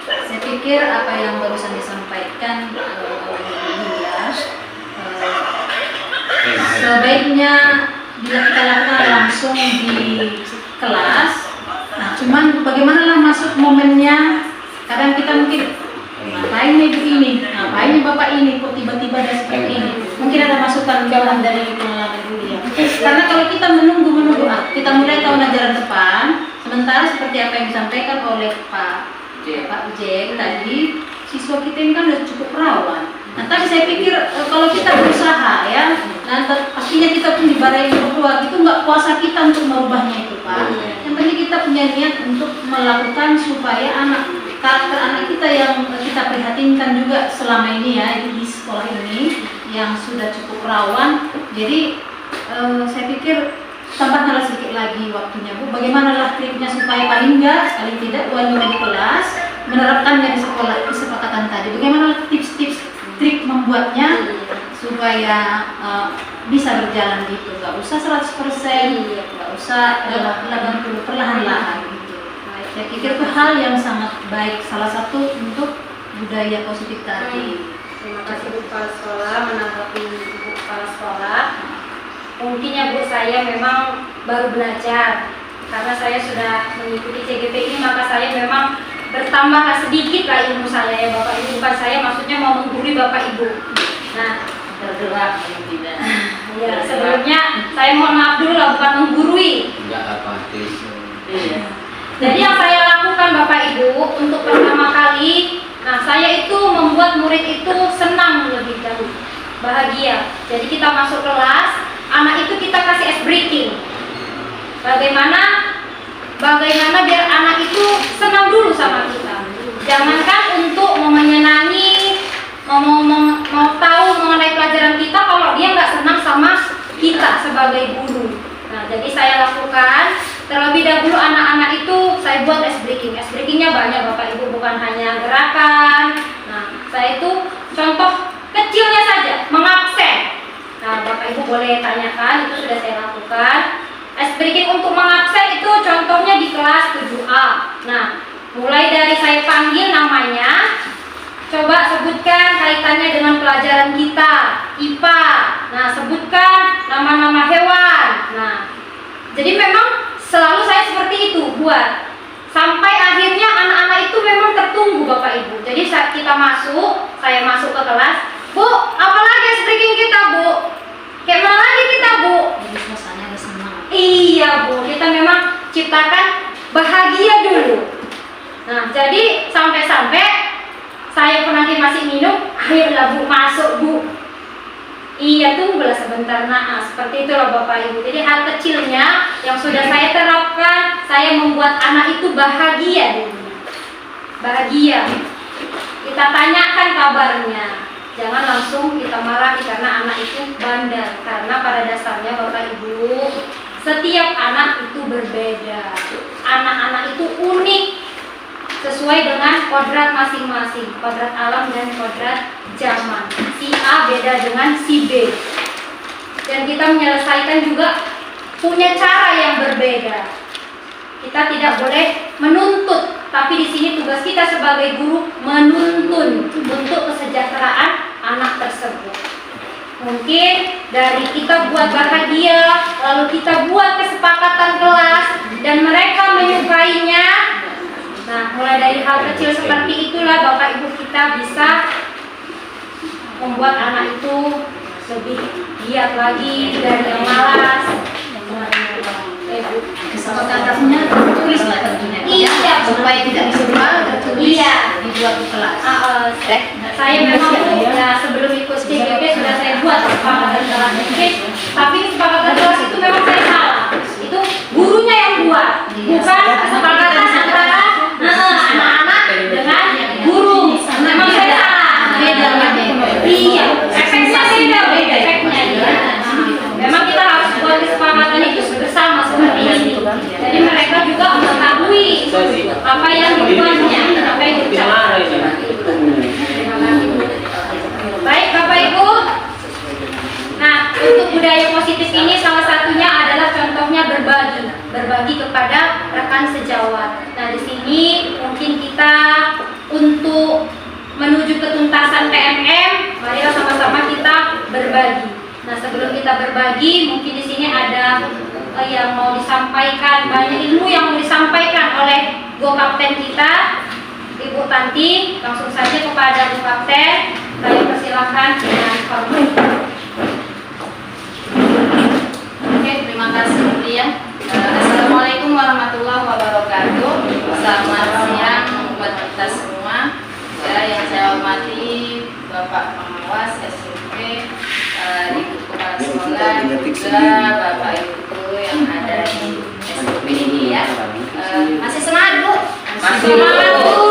Saya pikir apa yang barusan disampaikan oleh Yulia sebaiknya bila kita lakukan langsung di kelas. Nah, cuman bagaimana masuk momennya? Kadang kita mungkin ngapain ibu ini, ngapain bapak ini, kok tiba-tiba ada seperti ini. Mungkin ada masukan jawaban dari pengalaman dulu ya. Karena kalau kita menunggu, kita mulai tahun ajaran depan, sementara seperti apa yang disampaikan oleh Pak Ujeng tadi, siswa kita ini kan sudah cukup rawan. Nah, tapi saya pikir kalau kita berusaha ya, pastinya kita pun dibarai berdua, itu nggak kuasa kita untuk merubahnya itu Pak. Yang penting kita punya niat untuk melakukan supaya karakter anak kita yang kita prihatinkan juga selama ini ya di sekolah ini yang sudah cukup rawan. Jadi saya pikir tambahkanlah sedikit lagi waktunya Bu. Bagaimanalah triknya supaya paling tidak Bu Anima di kelas menerapkannya di sekolah kesepakatan tadi. Bagaimana tips-tips trik membuatnya supaya bisa berjalan gitu. Gak usah 100%, gak usah 80, perlahan-lahan gitu. Saya pikir itu hal yang sangat baik, salah satu untuk budaya positif tadi. Terima kasih Bu Kepala Sekolah, menanggapi Bu Kepala Sekolah. Mungkin ya Bu, saya memang baru belajar. Karena saya sudah mengikuti CGP ini, maka saya memang bertambah sedikit lah ilmu saya ya Bapak Ibu. Bukan saya maksudnya mau menggurui Bapak Ibu. Nah, Tergerak tidak. ya sebelumnya saya mohon maaf dulu lah, bukan menggurui. Enggak apatis. Iya. Jadi yang saya lakukan Bapak Ibu untuk pertama kali, nah saya itu membuat murid itu senang lebih dahulu, bahagia. Jadi kita masuk kelas, anak itu kita kasih ice breaking. Bagaimana biar anak itu senang dulu sama kita. Jangankan untuk menyenangi, mau tahu mengenai pelajaran kita kalau dia nggak senang sama kita sebagai guru. Nah, jadi saya lakukan terlebih dahulu anak-anak itu saya buat ice breaking. Ice breakingnya banyak Bapak Ibu, bukan hanya gerakan. Nah, saya itu contoh kecilnya saja, mengabsen. Nah, Bapak Ibu boleh tanyakan, itu sudah saya lakukan. Ice breaking untuk mengabsen itu contohnya di kelas 7A. Nah, mulai dari saya panggil namanya, coba sebutkan kaitannya dengan pelajaran kita, IPA. Nah, sebutkan nama-nama hewan. Nah, jadi memang selalu saya seperti itu buat. Sampai akhirnya anak-anak itu memang tertunggu Bapak Ibu. Jadi saat kita masuk, saya masuk ke kelas, Bu, apalagi speaking kita Bu? Kayak mana lagi kita Bu? Jadi suasananya ada senang. Iya Bu, kita memang ciptakan bahagia dulu. Nah, jadi sampai-sampai saya nanti masih minum, ayolah Bu, masuk Bu. Iya, tunggulah sebentar. Nah, seperti itulah Bapak Ibu. Jadi hal kecilnya yang sudah saya terapkan, saya membuat anak itu bahagia dulu. Bahagia. Kita tanyakan kabarnya. Jangan langsung kita marahi karena anak itu bandel. Karena pada dasarnya Bapak Ibu, setiap anak itu berbeda. Anak-anak itu unik sesuai dengan kodrat masing-masing, kodrat alam dan kodrat zaman. Si A beda dengan si B, dan kita menyelesaikan juga punya cara yang berbeda. Kita tidak boleh menuntut, tapi di sini tugas kita sebagai guru menuntun untuk kesejahteraan anak tersebut. Mungkin dari kita buat bahagia, lalu kita buat kesepakatan kelas dan mereka menyukainya. Nah, mulai dari hal kecil seperti itulah Bapak Ibu kita bisa membuat anak itu lebih giat lagi dari yang malas. Kesepakatannya tertulis lah tentunya. Iya, supaya tidak visual tertulis. Iya. Dibuat di kelas. Saya memang ya, sebelum ikut CGP sudah saya buat kesepakatan kelas. Tapi kesepakatan kelas itu memang saya salah. Itu gurunya yang buat, bukan kesepakatan antara anak-anak dengan guru. Memang saya salah. Beda. Iya, efeknya beda efeknya. Iya. Memang kita harus buat kesepakatan itu bersama seperti ini. Jadi mereka juga mengetahui apa yang dibuatnya, apa yang diucapkan. Baik Bapak Ibu. Nah, untuk budaya positif ini salah satunya adalah contohnya berbagi kepada rekan sejawat. Nah, di sini mungkin kita untuk menuju ketuntasan PMM, marilah sama-sama kita berbagi. Nah, sebelum kita berbagi, mungkin di sini ada yang mau disampaikan, banyak ilmu yang mau disampaikan oleh Go Kapten kita, Ibu Tanti. Langsung saja kepada Bu Kapten, saya persilahkan dengan hormat. Oke, terima kasih Bu ya. Assalamualaikum warahmatullahi wabarakatuh. Selamat siang buat kita semua. Ya, yang saya hormati Bapak Pengawas SMP, Ibu Kepala Sekolah, juga Bapak Ibu yang ada di SMP ini ya. Masih semangat Bu? Masih, semangat Bu.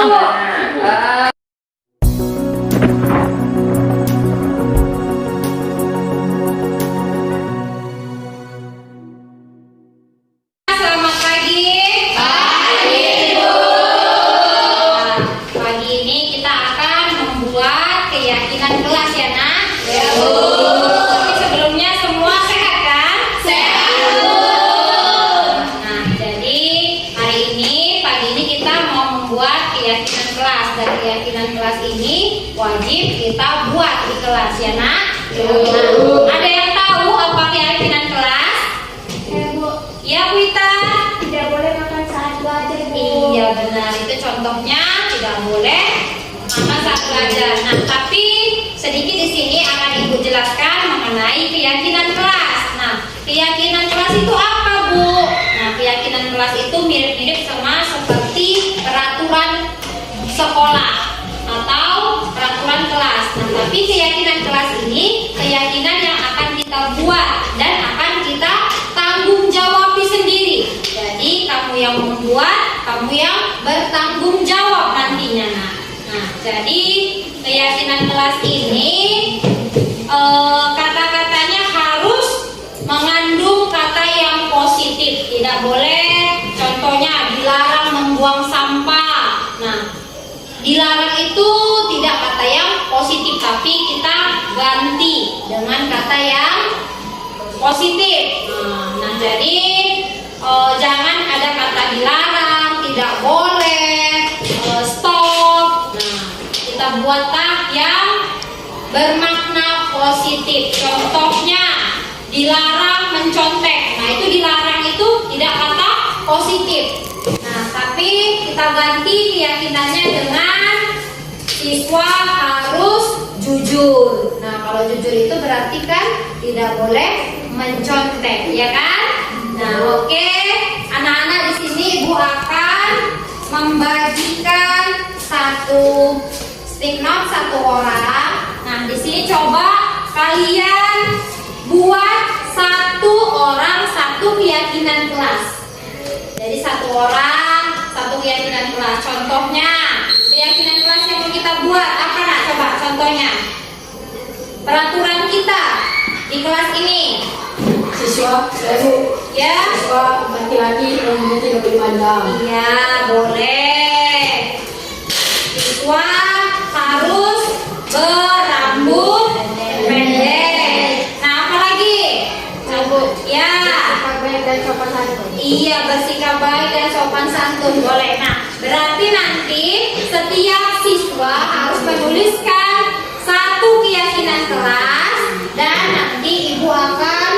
wajib kita buat di kelas ya nak. Ada yang tahu apa keyakinan kelas? Ya Bu Ita. Tidak boleh makan saat belajar, Bu. Iya benar, itu contohnya tidak boleh makan saat belajar. Nah, tapi sedikit di sini akan Ibu jelaskan mengenai keyakinan kelas. Nah, keyakinan kelas itu apa, Bu? Nah, keyakinan kelas itu mirip-mirip sama seperti peraturan sekolah atau peraturan kelas. Nah, tapi keyakinan kelas ini keyakinan yang akan kita buat dan akan kita tanggung jawabi sendiri. Jadi kamu yang membuat, kamu yang bertanggung jawab nantinya. Nah, jadi keyakinan kelas ini kata-katanya harus mengandung kata yang positif. Tidak boleh, contohnya dilarang membuang sampah. Nah, dilarang itu tidak kata yang positif, tapi kita ganti dengan kata yang positif. Nah, jadi jangan ada kata dilarang, tidak boleh, stop. Nah, kita buatlah yang bermakna positif. Contohnya dilarang mencontek. Nah, itu dilarang itu tidak kata positif. Nah, tapi kita ganti keyakinannya dengan siswa harus jujur. Nah, kalau jujur itu berarti kan tidak boleh mencontek, ya kan? Nah, oke. Anak-anak di sini Ibu akan membagikan satu stick note satu orang. Nah, di sini coba kalian buat satu orang satu keyakinan kelas. Jadi satu orang satu keyakinan kelas. Contohnya keyakinan kelas yang mau kita buat apa nak? Coba contohnya. Peraturan kita di kelas ini. Siswa, saya Bu. Ya. Siswa laki-laki umurnya 35 tahun. Iya, boleh. Siswa harus berambut pendek. Nah, apa lagi? Bu. Ya. Bersikap baik dan sopan santun. Iya, bersikap baik dan sopan santun boleh. Nah, berarti nanti setiap siswa harus menuliskan satu keyakinan kelas dan nanti Ibu akan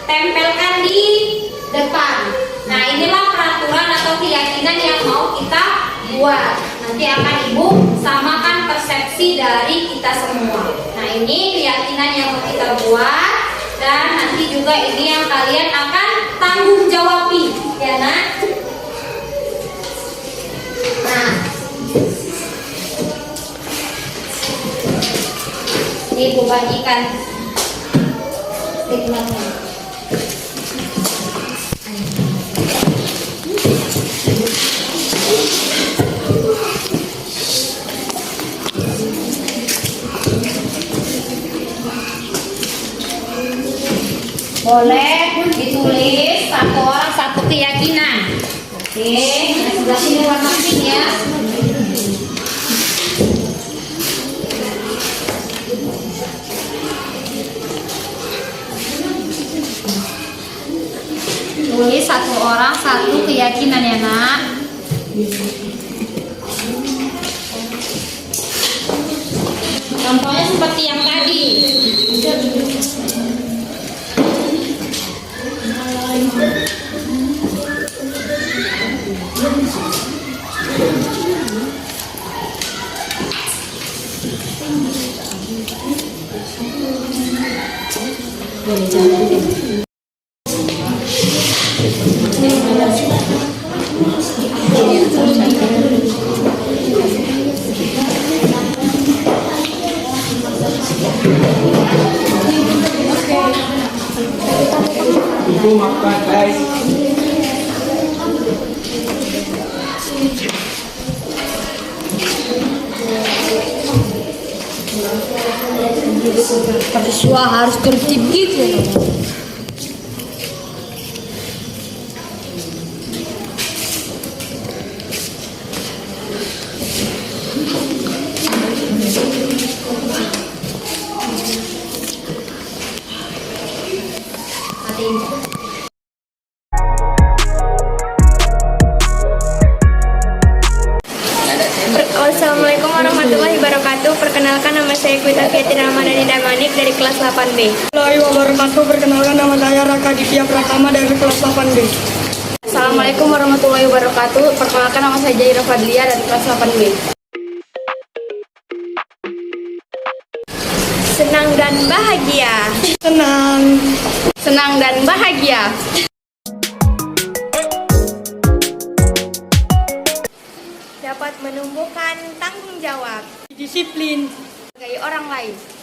tempelkan di depan. Nah, inilah peraturan atau keyakinan yang mau kita buat. Nanti akan Ibu samakan persepsi dari kita semua. Nah, ini keyakinan yang mau kita buat dan nanti juga ini yang kalian akan tanggung jawabi, ya nak? Nah, ini Ibu bagikan stigma-nya. Boleh ditulis satu orang satu keyakinan. Oke, yang sebelah sini warna pink ya. Tulis satu orang satu keyakinan ya nak. Contohnya seperti yang tadi. Ibu makan guys. Siswa harus tertib gitu ya. Assalamualaikum warahmatullahi wabarakatuh. perkenalkan nama saya Kwita Fiatin Ramadhani Damanik dari kelas 8B. Assalamualaikum wabarakatuh. Perkenalkan nama saya Raka Ditya Pratama dari kelas 8B. Assalamualaikum warahmatullahi wabarakatuh. Perkenalkan nama saya Jaira Fadlia dari kelas 8B. Senang dan bahagia. Senang dan bahagia. Dapat menumbuhkan tanggung jawab, Disiplin. sebagai orang lain.